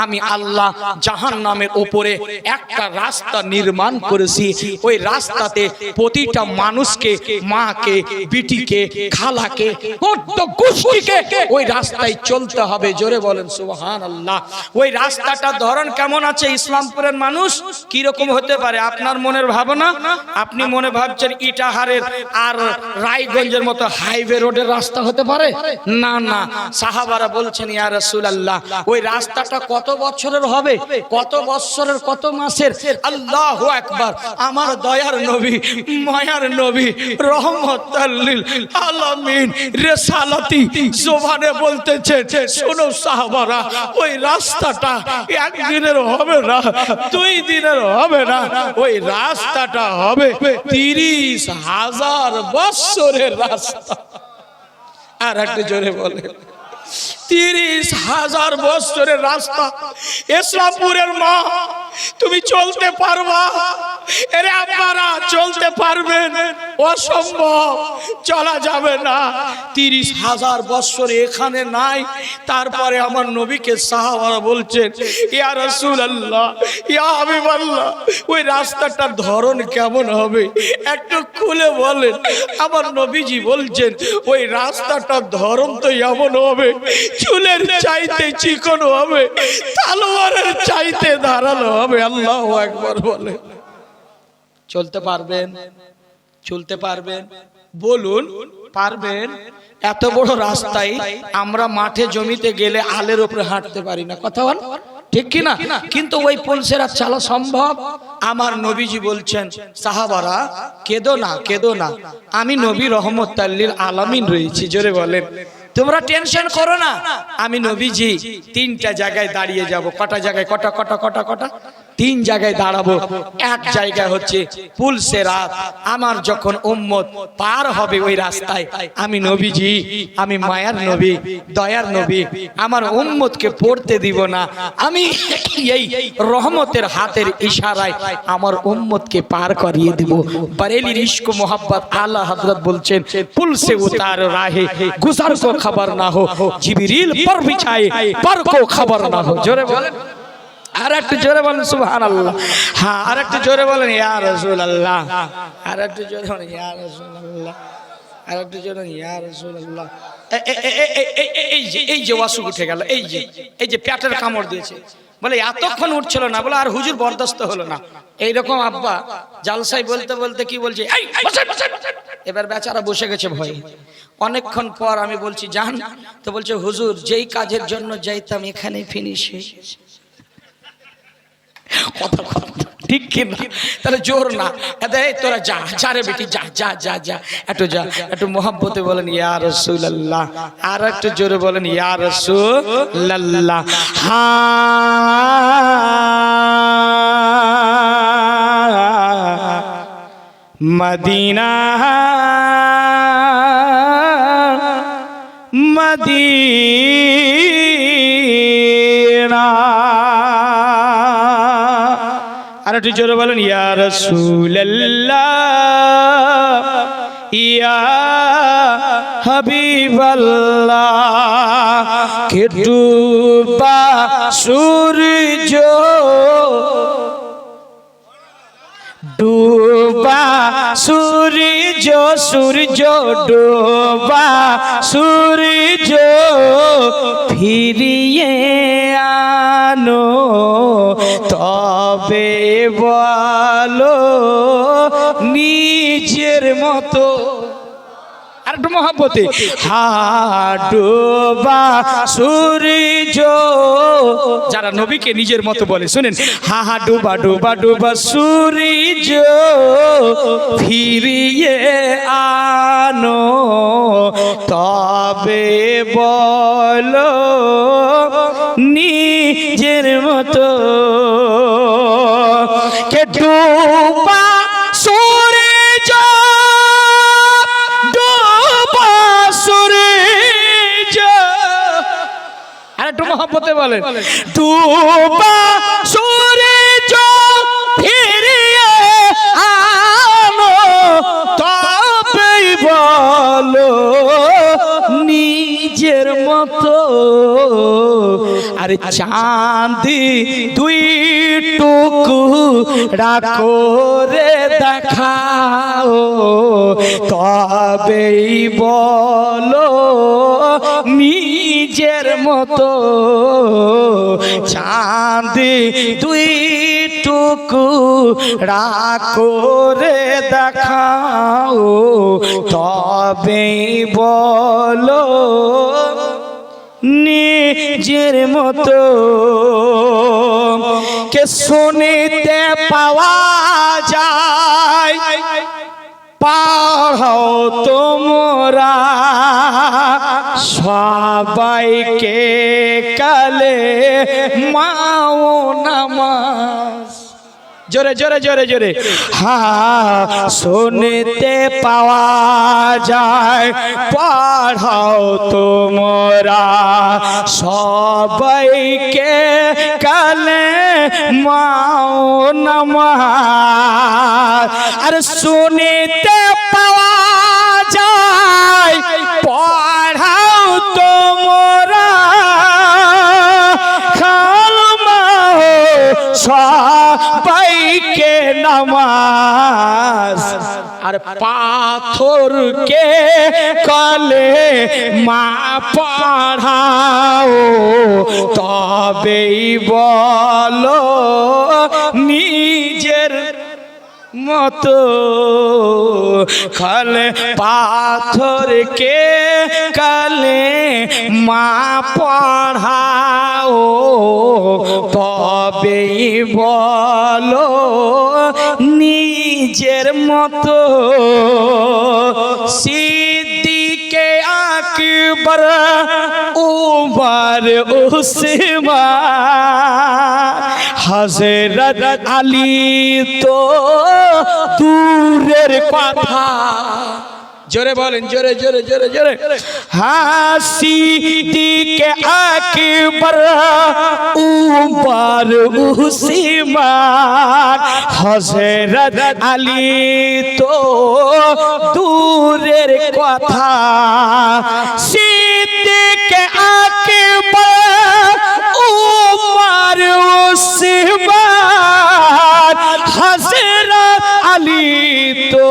আমি আল্লাহ জাহান্নামের উপরে একটা রাস্তা নির্মাণ করেছি। ওই রাস্তাতে প্রতিটা মানুষকে, মাকে, বিটিকে, খালাকে, বড় গোষ্ঠীকে ওই রাস্তায় চলতে হবে। জোরে বলেন সুবহানাল্লাহ। ওই রাস্তাটার ধরন কেমন আছে? ইসলামপুরের মানুষ মানুষ কিরকম হতে পারে আপনার মনের ভাবনা? আপনি মনে ভাবছেন ইটাহারের আর রায়গঞ্জের মতো হাইওয়ে রোডের রাস্তা হতে পারে? না না, সাহাবারা বলছেন ইয়া রাসূলুল্লাহ ওই রাস্তাটা কত বছরের হবে, কত বছরের, কত মাসের? আল্লাহু আকবার। আমার দয়ার নবী, মায়ার নবী, রহমাতুল লিল আলামিন রিসালাতি জবানে বলতেছে, শোনো সাহাবারা, ওই রাস্তাটা একদিনের হবে না, 2 দিনের হবে না, ওই রাস্তাটা হবে 30,000 বছরের রাস্তা। আর একটু জোরে বলে, 30,000 বছরের রাস্তা। ইসলামপুরের মা, তুমি চলতে পারবা? এরে আপনারা চলতে পারবেন? অসম্ভব, চলা যাবে না। 30,000 বছর এখানে নাই। তারপরে আমার নবীকে সাহাবারা বলছেন, ইয়া রাসূলুল্লাহ, ইয়া হাবিবাল্লাহ, ওই রাস্তাটার ধরন কেমন হবে একটু খুলে বলেন। আমার নবীজি বলছেন, ওই রাস্তাটার ধরন তো এমন হবে, চুলের চাইতে চিকন হবে, তলোয়ারের চাইতে ধারালো হবে। আল্লাহু আকবার বলে। চলতে পারবেন? চলতে পারবেন? বলুন, পারবেন? এত বড় রাস্তায় আমরা মাঠে জমিতে গেলে আলের উপরে হাঁটতে পারি না, কথা বল, ঠিক কি না? কিন্তু ওই পলসেরা চালা সম্ভব। আমার নবীজি বলছেন, সাহাবারা কেঁদো না, কেঁদো না, আমি নবী রহমাতুল লিল আলামিন রয়েছি। জোরে বলেন, তোমরা টেনশন করো না, আমি নবীজি 3টা জায়গায় দাঁড়িয়ে যাব। কটা জায়গায়? কটা কটা কটা কটা? 3 জায়গায় দাঁড়াবো। এক জায়গায় হচ্ছে পুলসেরাত। আমার যখন উম্মত পার হবে ওই রাস্তায়, আমি নবীজি, আমি মায়ার নবী, দয়ার নবী, আমার উম্মতকে পড়তে দিব না। আমি এই রহমতের হাতের ইশারায় আমার উম্মতকে পার করিয়ে দিব। বরেলির ইশক মোহাব্বত আলা হযরত বলছেন, পুল সে উতার রাহে গুজার কো খবর না হো, জিবরিল पर बिछाए पर को खबर ना हो। জোরে বলেন, আর একটু জোরে বলেন সুবহানাল্লাহ। হ্যাঁ, আর একটু জোরে বলেন ইয়া রাসূলুল্লাহ, আর একটু জোরে বলেন ইয়া রাসূলুল্লাহ, আর একটু জোরে ইয়া রাসূলুল্লাহ। এই যে ওয়াসু উঠে গেল, এই যে পেটের কামড় দিয়েছে, বলে এতক্ষণ উঠছিল না, বলে আর হুজুর বরদাস্ত হলো না। এইরকম আব্বা জালসাই বলতে বলতে কি বলছে, এবার বেচারা বসে গেছে ভয়ে। অনেকক্ষণ পর আমি বলছি যান, তো বলছে হুজুর যেই কাজের জন্য যাইতাম এখানে ফিনিশ হয়ে গেছে। কথা ঠিক কি না? তাহলে জোর না, এই তোরা যা যা রে বেটি, যা যা যা যা, একটু যা, একটু মোহাব্বতে বলেন ইয়া রাসূলুল্লাহ, আর একটু জোরে বলেন ইয়া রাসূলুল্লাহ। মদিনা মদিনা, আর একটু জোরে বলেন ইয়া রাসূলুল্লাহ, ইয়া হাবিবাল্লাহ। কে ডুবা সূর্য, ডুবা সূর্য, সূর্য ডুবা সূর্য ফিরিয়ে আনো, তবে বলো নিজের মতো। আর একটু মহব্বতে, ডুবা সূর্য, যারা নবীকে নিজের মতো বলে শুনেন, ডুবা ডুবা ডুবা সূর্য ফিরিয়ে আনো, তবে বলো নিজের মতো। কে ডুবা সূর্য, ডুবা সূর্য, আর একটু মহব্বতে বলেন, ডুবা সূর্য ফিরিয়ে আনো, তবে বলো নিজের মতো আর চাঁদি দুই টুকরা করে দেখাও তবেই বলো নিজের মতো চাঁদি দুই টুকরা করে দেখাও তবেই বলো নিজের মতো কে শুনিতে পাওয়া যায় পাড়াও তোমরা সবাইকে কালে মাও নামাজ জোরে জোরে জোরে জোরে হ্যাঁ শুনতে পাওয়া যায় পড়াও তোমরা সবাইকে কালে মাও নামাজ আর শুনতে পাওয়া যায় পড়াও তোমরা সবাইকে নামাজ আর পাথরকে কলে মা পড়াও তবেই বলো নিজের মতো খালে পাথরকে কালে মা পড়াও তবেই বলো নিজের মতো সিদ্দিকে আকবর উমর উসমান হযরত আলী তো দূরের কথা জোরে বলেন জোরে জোরে জোরে জোরে সিদ্দিকে আকবর উমর উসমান হযরত আলী তো দূরের কথা সিদ্দিকে আকবর উমর উসমান হযরত আলী তো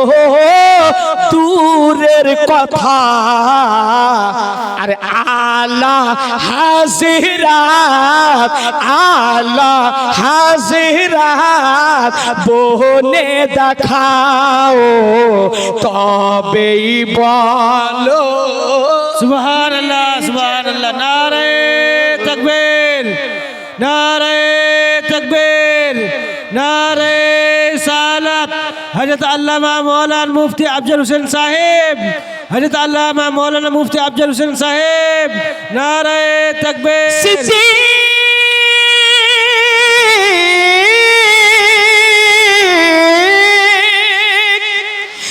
দূরের কথা আর আলা হাজিরাত আলা হাজিরাত বনে দেখাও তবেই বলো সুবহানাল্লাহ সুবহানাল্লাহ নারে তাকবীর নারে তাকবীর নারে সালাত হযরত আল্লামা মাওলানা মুফতি আফজল হোসেন সাহেব হযরত আল্লামা মাওলানা মুফতি আফজল হোসেন সাহেব নারে তাকবীর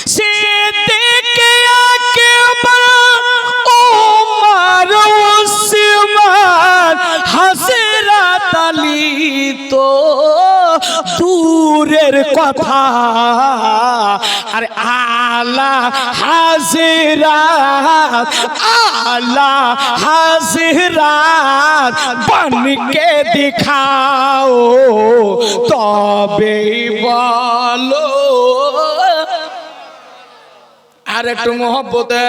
সিদ্দিকে আকবর উমর উসমান হযরত আলী তো দূরের কথা আর আলা হাজিরাত আলা হাজিরাত বনকে দিখাও তবেই বলো আর একটু মহব্বতে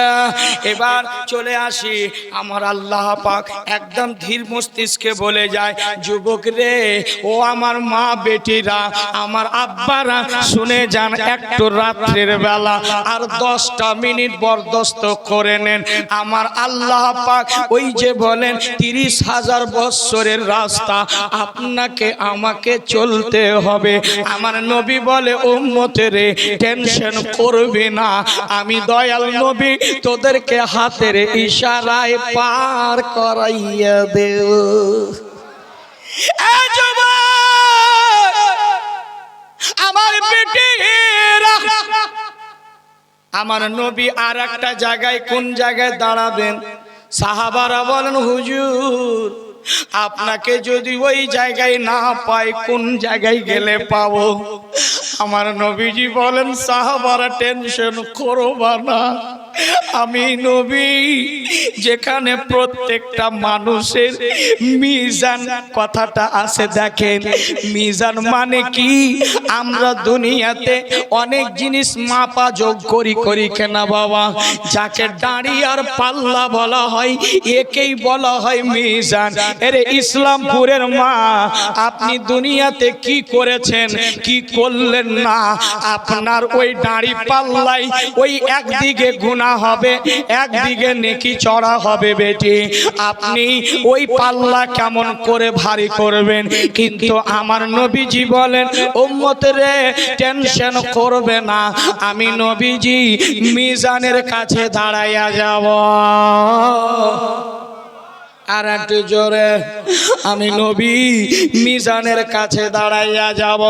এবার চলে আসি আমার আল্লাহ পাক একদম ধীর মস্তিষ্কে বলে যায় যুবক রে ও আমার মা বেটিরা আমার আব্বারা শুনে যান একটু রাত্রের বেলা আর 10টা মিনিট বরদাস্ত করে নেন আমার আল্লাহ পাক ওই যে বলেন 30,000 বছরের রাস্তা আপনাকে আমাকে চলতে হবে আমার নবী বলে উম্মতের টেনশন করবে না আমি দয়াল নবী তোদেরকে হাতের ইশারায় পার করাইয়া দেব আমার বেটিরা আমার নবী আর একটা জায়গায় কোন জায়গায় দাঁড়াবেন সাহাবারা বলেন হুজুর আপনাকে যদি ওই জায়গায় না পাই কোন জায়গায় গেলে পাবো আমার নবীজি বলেন সাহাবারা টেনশন করবা না আমি নবী যেখানে প্রত্যেকটা মানুষের মিজান কথাটা আছে দেখেন মিজান মানে কি আমরা দুনিয়াতে অনেক জিনিস মাপা যোগ করি কেনা বাবা যাকে দাড়ি আর পাল্লা বলা হয় একেই বলা হয় মিজান এরে ইসলামপুরের মা আপনি দুনিয়াতে কি করেছেন কি করলেন না আপনার ওই দাড়ি পাল্লাই ওই একদিকে গুনাহ হবে একদিকে নেকি চড়া হবে বেটি আপনি ওই পাল্লা কেমন করে ভারী করবেন কিন্তু আমার নবীজি বলেন উম্মতরে টেনশন করবে না আমি নবীজি মিজানের কাছে দাঁড়াইয়া যাব আর একটু জোরে আমি নবী মিজানের কাছে দাঁড়াইয়া যাব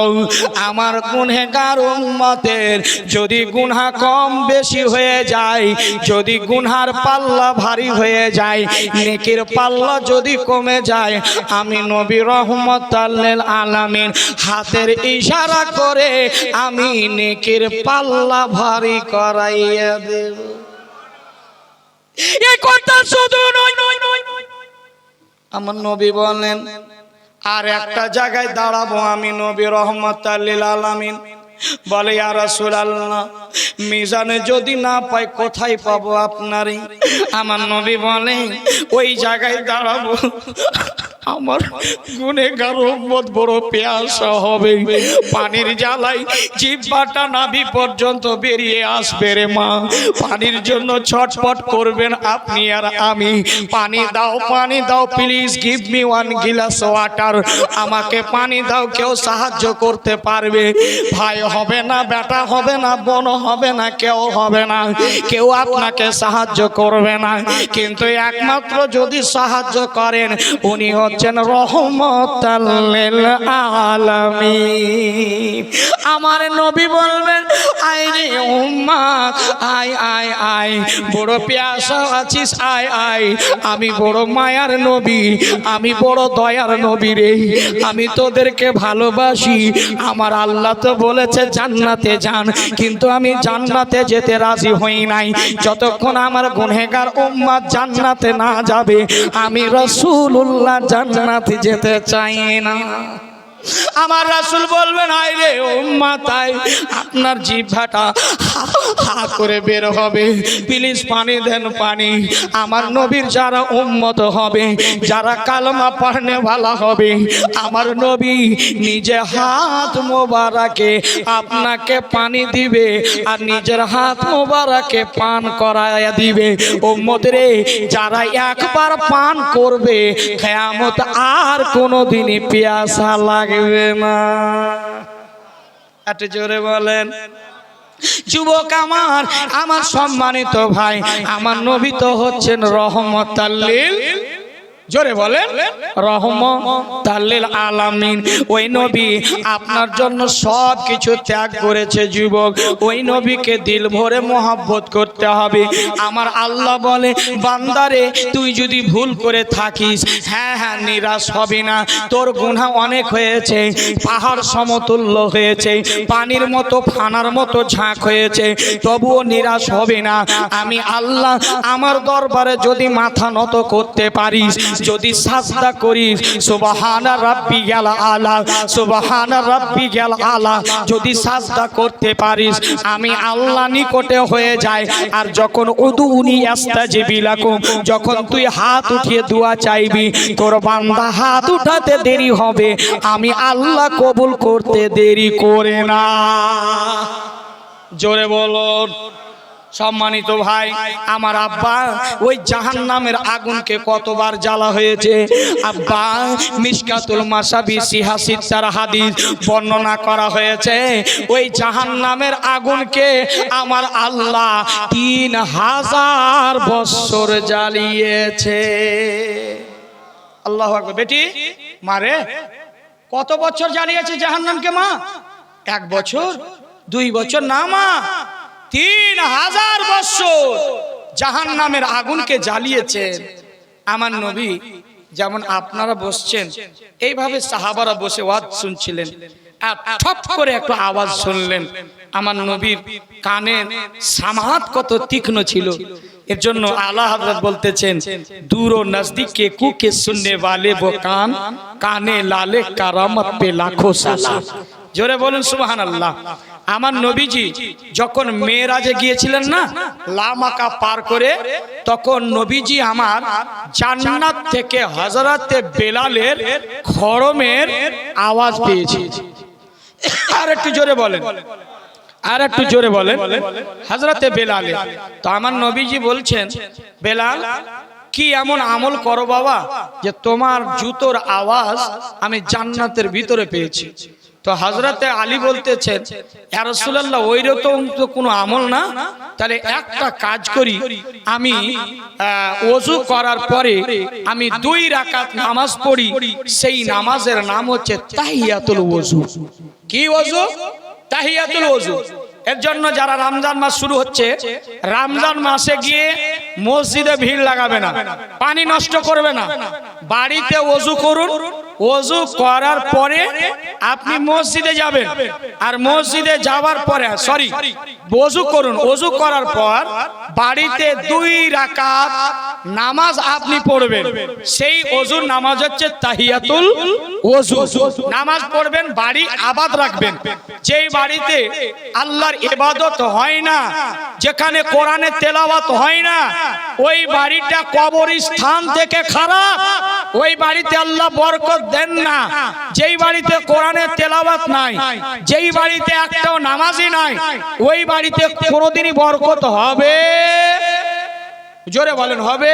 আমার গুনহগার উম্মতের যদি গুনাহ কম বেশি হয়ে যায় যদি গুনহার পাল্লা ভারী হয়ে যায় নেকির পাল্লা যদি কমে যায় আমি নবী রহমাতুল লিল আলামিন হাতের ইশারা করে আমি নেকির পাল্লা ভারী করাইয়া দেব এই কথা শুধু নয় আমার নবী বলেন আর একটা জায়গায় দাঁড়াবো আমি নবী রহমাতুল লিল আলামিন বলে ইয়া রাসূলুল্লাহ মিজানে যদি না পাই কোথায় পাবো আপনারই আমার নবী বলে ওই জায়গায় দাঁড়াবো আমার গুনেহগার উম্মত বড় পিয়াসা হবে পানির জ্বালাই জিহ্বাটা নাভি পর্যন্ত বেরিয়ে আসবে রে মা পানির জন্য ছটফট করবেন আপনি আর আমি পানি দাও please give me one glass water আমাকে পানি দাও কেউ সাহায্য করতে পারবে ভাই হবে না বেটা হবে না বোন হবে না কেউ হবে না কেউ আপনাকে সাহায্য করবে না কিন্তু একমাত্র যদি সাহায্য করেন উনি হচ্ছেন রহমাতুল লিল আলামিন আমার নবী বলবেন আয় রে উম্মত আয় আয় আয় বড় পিয়াসা আছিস আয় আয় আমি বড় মায়ার নবী আমি বড় দয়ার নবী রে আমি তোদেরকে ভালোবাসি আমার আল্লাহ তো বলেছে জান্নাতে যান কিন্তু আমি জান্নাতে যেতে রাজি হই নাই যতক্ষণ আমার গুনহগার উম্মত জান্নাতে না যাবে আমি রাসূলুল্লাহ জান্নাতে যেতে চাই না আমার রাসূল বলবেন আয় রে উম্মত আয় আপনার জিহ্বাটা হা করে বের হবে প্লিজ পানি দেন পানি আমার নবীর যারা উম্মত হবে যারা কালেমা পড়নে वाला হবে আমার নবী নিজে হাত মোবারকে আপনাকে পানি দিবে আর নিজের হাত মোবারকে পান করায়া দিবে উম্মত রে যারা একবার পান করবে কিয়ামত আর কোনোদিনই পিয়াসা লাগবে না এত জোরে বলেন যুবক আমার সম্মানিত ভাই আমার নবী তো হচ্ছেন রহমাতুল লিল জোরে বলেন রহমাতুল লিল আলামিন ওই নবী আপনার জন্য সব কিছু ত্যাগ করেছে যুবক ওই নবীকে দিল ভরে মহব্বত করতে হবে আমার আল্লাহ বলে বান্দারে তুই যদি ভুল করে থাকিস হ্যাঁ নিরাশ হবে না তোর গুনাহ অনেক হয়েছে পাহাড় সমতুল্য হয়েছে পানির মতো ফানার মতো ঝাঁক হয়েছে তবুও নিরাশ হবে না আমি আল্লাহ আমার দরবারে যদি মাথা নত করতে পারিস যদি সাজদা করিস সুবহানা রাব্বিয়াল আলা সুবহানা রাব্বিয়াল আলা যদি সাজদা করতে পারিস আমি আল্লাহ নিকটে হয়ে যায় আর যখন উদুনি আস্তাজিবি লাকুম যখন তুই হাত উঠিয়ে দোয়া চাইবি তোর বান্দা হাত উঠাতে দেরি হবে আমি আল্লাহ কবুল করতে দেরি করে না জোরে বলুন সম্মানিত ভাই আমার আব্বা ওই জাহান্নামের আগুনকে কতবার জ্বালা হয়েছে আব্বা মিশকাতুল মাসাবি সিহাসিতার হাদিস বর্ণনা করা হয়েছে ওই জাহান্নামের আগুনকে আমার আল্লাহ 3000 বছর জ্বালিয়েছে আল্লাহু আকবার বেটি মারে কত বছর জ্বালিয়েছে জাহান্নামকে মা 1 বছর 2 বছর না মা 3000 বছর জাহান্নামের আগুনকে জ্বালিয়েছেন আমার নবী যেমন আপনারা বসছেন এইভাবে সাহাবারা বসে ওয়াজ শুনছিলেন আর ঠপ করে একটা আওয়াজ শুনলেন আমার নবীর কানের সামাত কত তীক্ষ্ণ ছিল। এর জন্য আলা হযরত বলতেছেন, দূর ও নজদীক কে কুকে সুননে वाले वो कान কানে লালে কারামত পে লাখো সালাম। জোরে বলুন সুবহানাল্লাহ। আমার নবীজি যখন মেরাজে গিয়েছিলেন না, লামাকা পার করে, তখন নবীজি আমার জান্নাত থেকে হযরতে বেলালের খড়মের আওয়াজ পেয়েছি। আর একটু জোরে বলেন, আর একটু জোরে বলেন। হযরতে বেলালে, তো আমার নবীজি বলছেন, বেলাল কি এমন আমল করো বাবা যে তোমার জুতোর আওয়াজ আমি জান্নাতের ভিতরে পেয়েছি। তো হযরতে আলী বলতেছেন, ইয়া রাসূলুল্লাহ ওইরকম তো কোনো আমল না, তাহলে একটা কাজ করি, আমি ওযু করার পরে আমি 2 রাকাত নামাজ পড়ি, সেই নামাজের নাম হচ্ছে তাহিয়াতুল ওযু। কি ওযু? তাহিয়াতুল ওযু। এর জন্য যারা রমজান মাস শুরু হচ্ছে, রমজান মাসে গিয়ে মসজিদে ভিড় লাগাবে না, পানি নষ্ট করবে না, বাড়িতে ওযু করুন। ওযু করার পরে আপনি মসজিদে যাবেন, আর মসজিদে যাওয়ার পরে ওযু করুন। ওযু করার পর বাড়িতে 2 রাকাত নামাজ আপনি পড়বেন, সেই ওযুর নামাজ হচ্ছে তাহিয়াতুল ওযু। নামাজ পড়বেন, বাড়ি আবাদ রাখবেন। যেই বাড়িতে আল্লাহর ইবাদত হয় না, যেখানে কোরআনের তেলাওয়াত হয় না, ওই বাড়িটা কবরস্থান থেকে খারাপ, ওই বাড়িতে আল্লাহ বরকত দেন না। যেই বাড়িতে কোরআনের তেলাওয়াত নাই, যেই বাড়িতে একটাও নামাজই নাই, ওই বাড়িতে কোনোদিনই বরকত হবে? জোরে বলেন, হবে?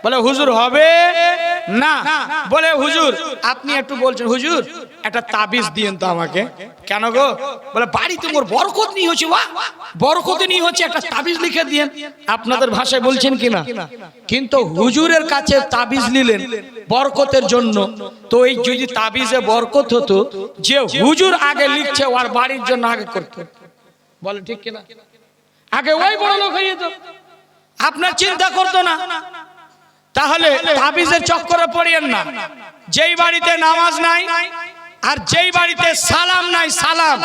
বলে হুজুর হবে না। বলে হুজুর আপনি একটু বলছেন, হুজুর একটা তাবিজ দিয়েন তো আমাকে। কেন গো? বলে বাড়িতে মোর বরকত নিয়ে হচ্ছে, বরকত নিয়ে হচ্ছে, একটা তাবিজ লিখে দিয়েন। আপনাদের ভাষায় বলছেন কিনা? কিন্তু হুজুরের কাছে তাবিজ নিলেন বরকতের জন্য, তো এই যদি তাবিজে বরকত হতো, যে হুজুর আগে লিখছে ওর বাড়ির জন্য আগে করতো। বলে ঠিক কিনা? আগে ওই বড় লোক হয়ে যেত, আপনার চিন্তা করতো না। তাহলে তাবিজের চক্করে পড়িয়েন না। যেই বাড়িতে নামাজ নাই আর যেই বাড়িতে সালাম নাই, সালাম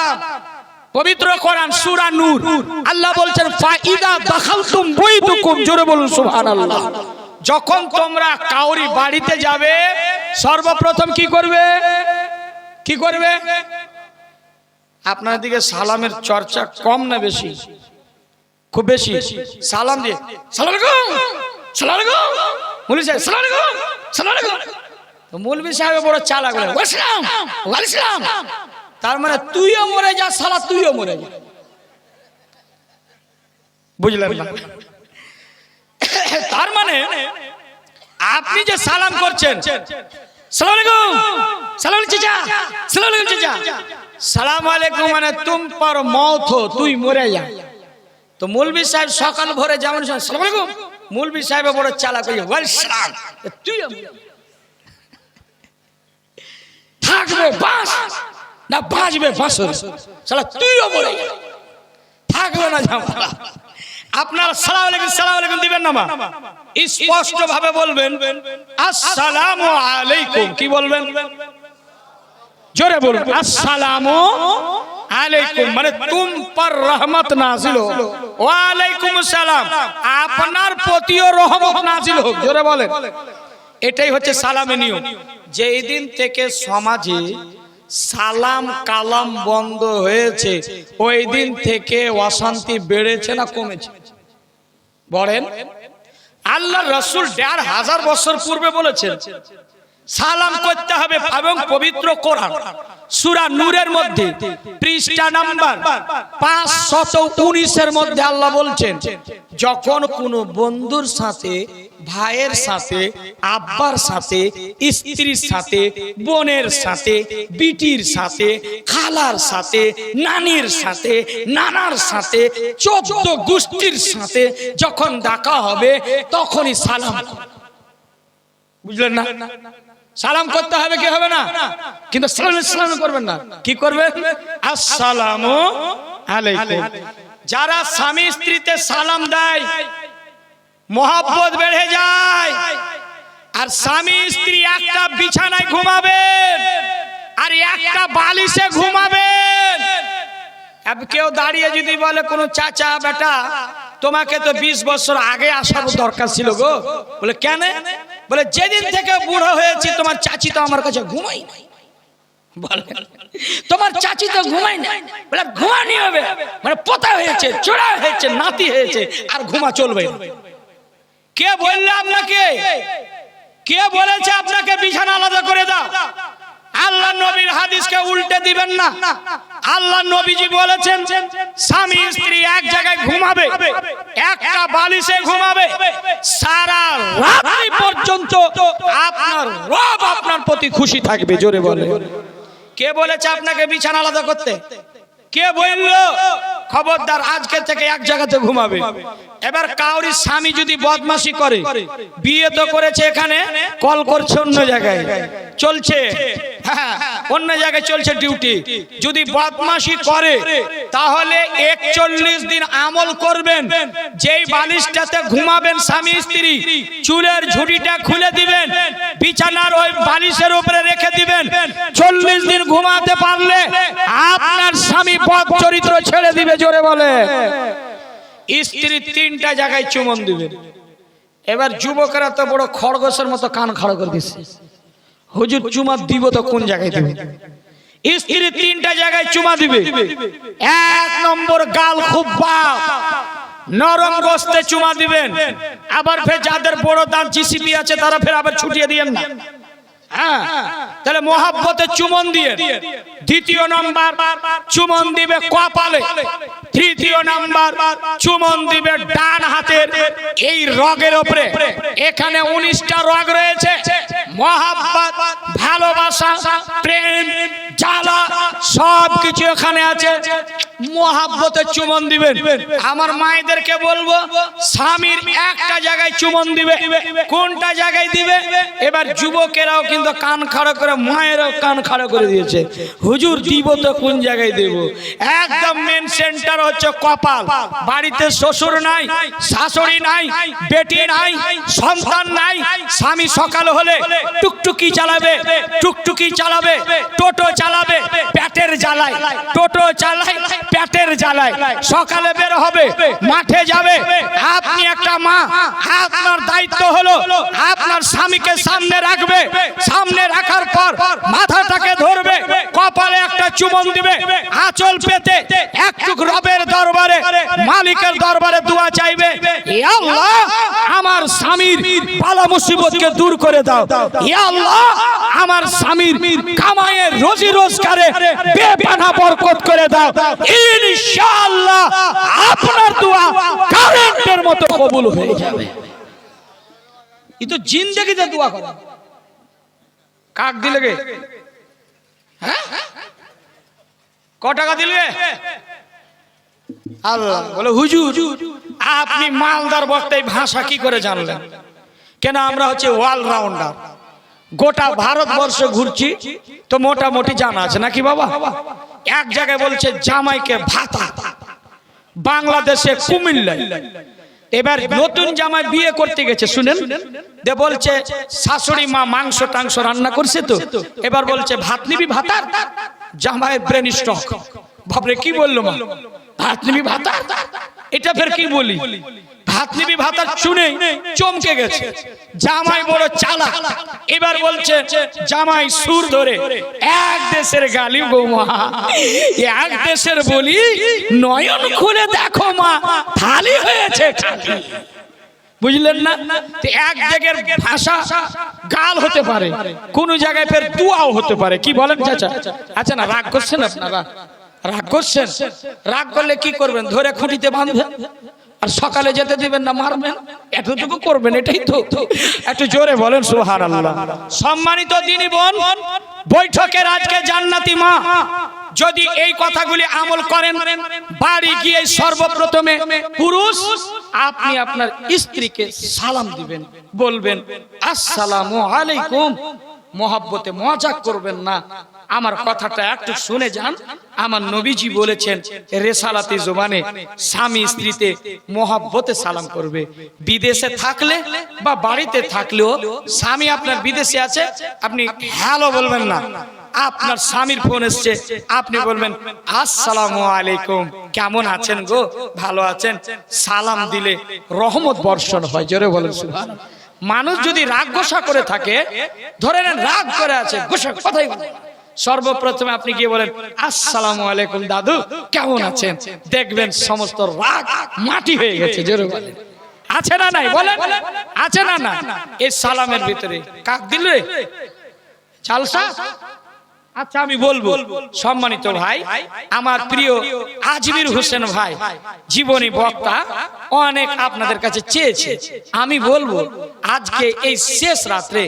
পবিত্র কোরআন সূরা নূর আল্লাহ বলছেন, ফাইদা দাখালতুম বুয়ুতুকুম, জোরে বলুন সুবহানাল্লাহ। যখন তোমরা কাউরি বাড়িতে যাবে, সর্বপ্রথম কি করবে? কি করবে? আপনার দিকে সালামের চর্চা কম না বেশি? খুব বেশি। সালাম দিয়ে সালাম আলাইকুম, সালাম আলাইকুম, মৌলভী সাহেব সালাম আলাইকুম, সালাম আলাইকুম। তো মৌলভী সাহেব বড় চালাক, বলে ওয়াসসালাম ওয়ালাইকুম। তার মানে তুইও মরে যা শালা, তুইও মরে যা। বুঝলেন না? তার মানে আপনি যে সালাম করছেন, সালাম আলাইকুম, সালাম আলাইকুম চাচা, সালাম আলাইকুম চাচা, সালাম আলাইকুম মানে তুম পর মৌত হো, তুই মরে যা। তো মৌলভী সাহেব সকাল ভোরে যেমন সালাম আলাইকুম, মৌলভী সাহেব বড় চালাক, ওয়ালাইকুম, তুইও থাকবে বাস না বাজবে বাঁশর, শালা তুইও মরে যা, থাকবে না ঝামেলা। আপনারা সালাম আলাইকুম, সালাম আলাইকুম দিবেন না, মা স্পষ্ট ভাবে বলবেন আসসালামু আলাইকুম। কি বলবেন? জোরে বলুন, আসসালামু আলাইকুম মানে তুম পর রহমত নাজিল হোক, ওয়া আলাইকুম সালাম, আপনার প্রতিও রহমত নাজিল হোক। জোরে বলেন। এটাই হচ্ছে সালামের নিয়ম। যেই দিন থেকে সমাজে সালাম কালাম বন্ধ হয়েছে, ওই দিন থেকে অশান্তি বেড়েছে না কমেছে? বলেন। আল্লাহ রাসূল ১৫০০ বছর পূর্বে বলেছেন সালাম করতে হবে, এবং পবিত্র কোরআন সূরা নূরের মধ্যে পৃষ্ঠা নাম্বার ৫১৯ মধ্যে আল্লাহ বলছেন, যখন কোনো বন্ধুর সাথে, ভাইয়ের সাথে, আব্বার সাথে, স্ত্রীর সাথে, বোনের সাথে, বিটির সাথে, খালার সাথে, নানির সাথে, নানার সাথে, ১৪ গোষ্ঠীর সাথে যখন দেখা হবে, তখনই সালাম। বুঝলেন না? সালাম করতে হবে, কি হবে না? কিন্তু সালাম করবেন না। কি করবেন? আসসালামু আলাইকুম। যারা স্বামী স্ত্রীতে সালাম দেয়, মহব্বত বেড়ে যায়। আর স্বামী স্ত্রী একটা বিছানায় ঘুমাবেন আর একটা বালিশে ঘুমাবেন, अब কেউ দাঁড়িয়ে যদি বলে কোনো চাচা বেটা তোমাকে তো 20 বছর আগে আসার দরকার ছিল গো, বলে কেন? বলে যেদিন থেকে বুড়ো হয়েছি তোমার চাচি তো আমার কাছে ঘুমাই নাই। বলে তোমার চাচি তো ঘুমাই না, বলে ঘুমানি হবে মানে পোতা হয়েছে, চোরা হয়েছে, নাতি হয়েছে, আর ঘুমা চলবে না। কে বললে আপনাকে? কে বলেছে আপনাকে বিছানা আলাদা করে দাও? আল্লাহ নবীর হাদিসকে উল্টে দিবেন না। আল্লাহ নবীজি বলেছেন স্বামী স্ত্রী এক জায়গায় ঘুমাবে, একটা বালিশে ঘুমাবে, সারা রাত্রি পর্যন্ত আপনার রব আপনার প্রতি খুশি থাকবে। জোরে বলে কে বলেছে আপনাকে বিছানা আলাদা করতে? কে বললো? খবরদার, আজকে থেকে এক জায়গাতে ঘুমাবে। এবার কাউরি স্বামী যদি বদমাশি করে, বিয়ে তো করেছে এখানে, কল করছে অন্য জায়গায় চলছে, হ্যাঁ অন্য জায়গায় চলছে ডিউটি, যদি বদমাশি করে তাহলে 41 দিন আমল করবেন। যেই বালিশটাতে ঘুমাবেন স্বামী স্ত্রী, চুলের ঝুড়িটা খুলে দিবেন, বিছানার ওই বালিশের উপরে রেখে দিবেন। 40 দিন ঘুমাতে পারলে আপনার স্বামী বদ চরিত্র ছেড়ে দিবে। জোরে বলে স্ত্রী 3টা জায়গায় চুমন দিবে। এবার যুবকরা তো বড় খরগোশের মতো কান খাড়া করে দিচ্ছে, হুজুর চুমা দিব তো কোন জায়গায় দিবে? স্ত্রী 3টা জায়গায় চুমা দিবে। 1 নম্বর গাল খুব নরম গোস্তে চুমা দিবেন। আবার ফের যাদের বড় দাঁত জিসিপি আছে তারা ফের আবার ছুটিয়ে দিয়েন না, হ্যাঁ তাহলে মোহাব্বতে চুমন দিয়ে। 2য় নাম্বার চুমন দিবে কপালে। 3য় নাম্বার চুমন দিবে ডান হাতের এই রগের উপরে। এখানে 19টা রগ রয়েছে, মোহাব্বত, ভালোবাসা, প্রেম, জ্বালা সব কিছু এখানে আছে। মোহাব্বতে চুমন দিবেন। আমার মায়েদেরকে বলবো স্বামীর একটা জায়গায় চুমন দিবে। কোনটা জায়গায় দিবে? এবার যুবকেরাও কিন্তু কান খাড়া করে, মায়েরাও কান খাড়া করে দিয়েছে, হুজুর দিব তো কোন জায়গায় দেব? একদম মেন সেন্টার হচ্ছে কপাল। বাড়িতে শ্বশুর নাই, শাশুড়ি নাই, বেটি নাই, সন্তান নাই, স্বামী সকাল হলে টুকটুকি চালাবে, টুকটুকি চালাবে, টোটো চালাবে পেটের জ্বালায়, টোটো চালায় পেটের জ্বালায়, সকালে বের হবে, মাঠে যাবে। আপনি একটা মা, আপনার দায়িত্ব হলো আপনার স্বামীকে সামনে রাখবে। সামনে রাখার পর মাথাটাকে ধরবে, কপালে একটা চুমন দিবে, আঁচল পেতে একটু রবের দরবারে, মালিকের দরবারে দোয়া চাইবে, হে আল্লাহ আমার স্বামীর বালা মুসিবতকে দূর করে দাও, হে আল্লাহ আমার স্বামীর কামাইয়ের রোজি রোজগারে বেপনাহ বরকত করে দাও। ইনশাআল্লাহ আপনার দোয়া কারেন্টের মতো কবুল হয়ে যাবে। এই তো জিন্দেগিতে দোয়া করা। কাক দিলে গে? হ্যাঁ ক টাকা দিলে? আল্লাহ বলে হুজুর আপনি মালদার বক্তায় ভাষা কি করে জানলেন? কেন আমরা হচ্ছে অলরাউন্ডার, গোটা ভারতবর্ষ ঘুরছি তো মোটামুটি জানা আছে নাকি বাবা? এক জায়গায় বলছে জামাইকে ভাতা, বাংলাদেশে কুমিল্লায়। এবার নতুন জামাই বিয়ে করতে গেছে, শুনেন দে বলছে শাশুড়ি মা মাংস টাংস রান্না করছে তো, এবার বলছে ভাত নিবি ভাতার? জামাইয়ের ব্রেন স্ট্রোক, বাপরে কি বললো মা, ভাত নিবি ভাতার? এটা ফের কি বলি? ভাত নিবি ভাতার শুনে চমকে গেছে। জামাই বড় চালাক, এবার বলছে জামাই সুর ধরে, এক দেশের গালি গো মা, এক দেশের বলি, নয়ন খুলে দেখো মা থালি হয়েছে খালি। বুঝলেন না? এক জায়গার ভাষা গাল হতে পারে, কোন জায়গায় ফের দুয়াও হতে পারে। কি বলেন চাচা? আচ্ছা না রাগ করছেন আপনারা? রাগ করছেন? রাগ করলে কি করবেন? ধরে খুঁটিতে বাঁধবেন আর সকালে যেতে দিবেন না, মারবেন, এতটুকু করবেন। এটাই তো। একটু জোরে বলেন সুবহানাল্লাহ। সম্মানিত দিনী বোন, বৈঠকের আজকে জান্নাতি মা যদি এই কথাগুলি আমল করেন, বাড়ি গিয়ে সর্বপ্রথমে পুরুষ আপনি আপনার স্ত্রীকে সালাম দিবেন, বলবেন আসসালামু আলাইকুম। মোহাব্বতে মজাক করবেন না, আমার কথাটা একটু শুনে যান। আমার নবীজি বলেছেন রেসালাতি জবানে স্বামী স্ত্রীতে মোহাব্বতে সালাম করবে। বিদেশে থাকলে বা বাড়িতে থাকলেও, স্বামী আপনার বিদেশে আছে, আপনি হ্যালো বলবেন না, আপনার স্বামীর ফোন এসছে, আপনি বলবেন আসসালামু আলাইকুম, কেমন আছেন গো, ভালো আছেন? সালাম দিলে রহমত বর্ষণ হয়। জোরে বলেন সুবহানাল্লাহ। মানুষ যদি রাগ গোসা করে থাকে, ধরে নেন রাগ করে আছে, গোসা কথাই বলে, সর্বপ্রথমে আপনি গিয়ে বলেন আসসালামু আলাইকুম দাদু, কেমন আছেন? দেখবেন সমস্ত রাগ মাটি হয়ে গেছে। জোরে বলেন আছে না নাই? বলেন আছে না না? এই সালামের ভিতরে কাক দিলে চালসা। আচ্ছা আমি বলবো, সম্মানিত ভাই, আমার প্রিয় আজমির হোসেন ভাই জীবনী বক্তা অনেক আপনাদের কাছে চেয়েছে, আমি বলবো আজকে এই শেষ রাত্রে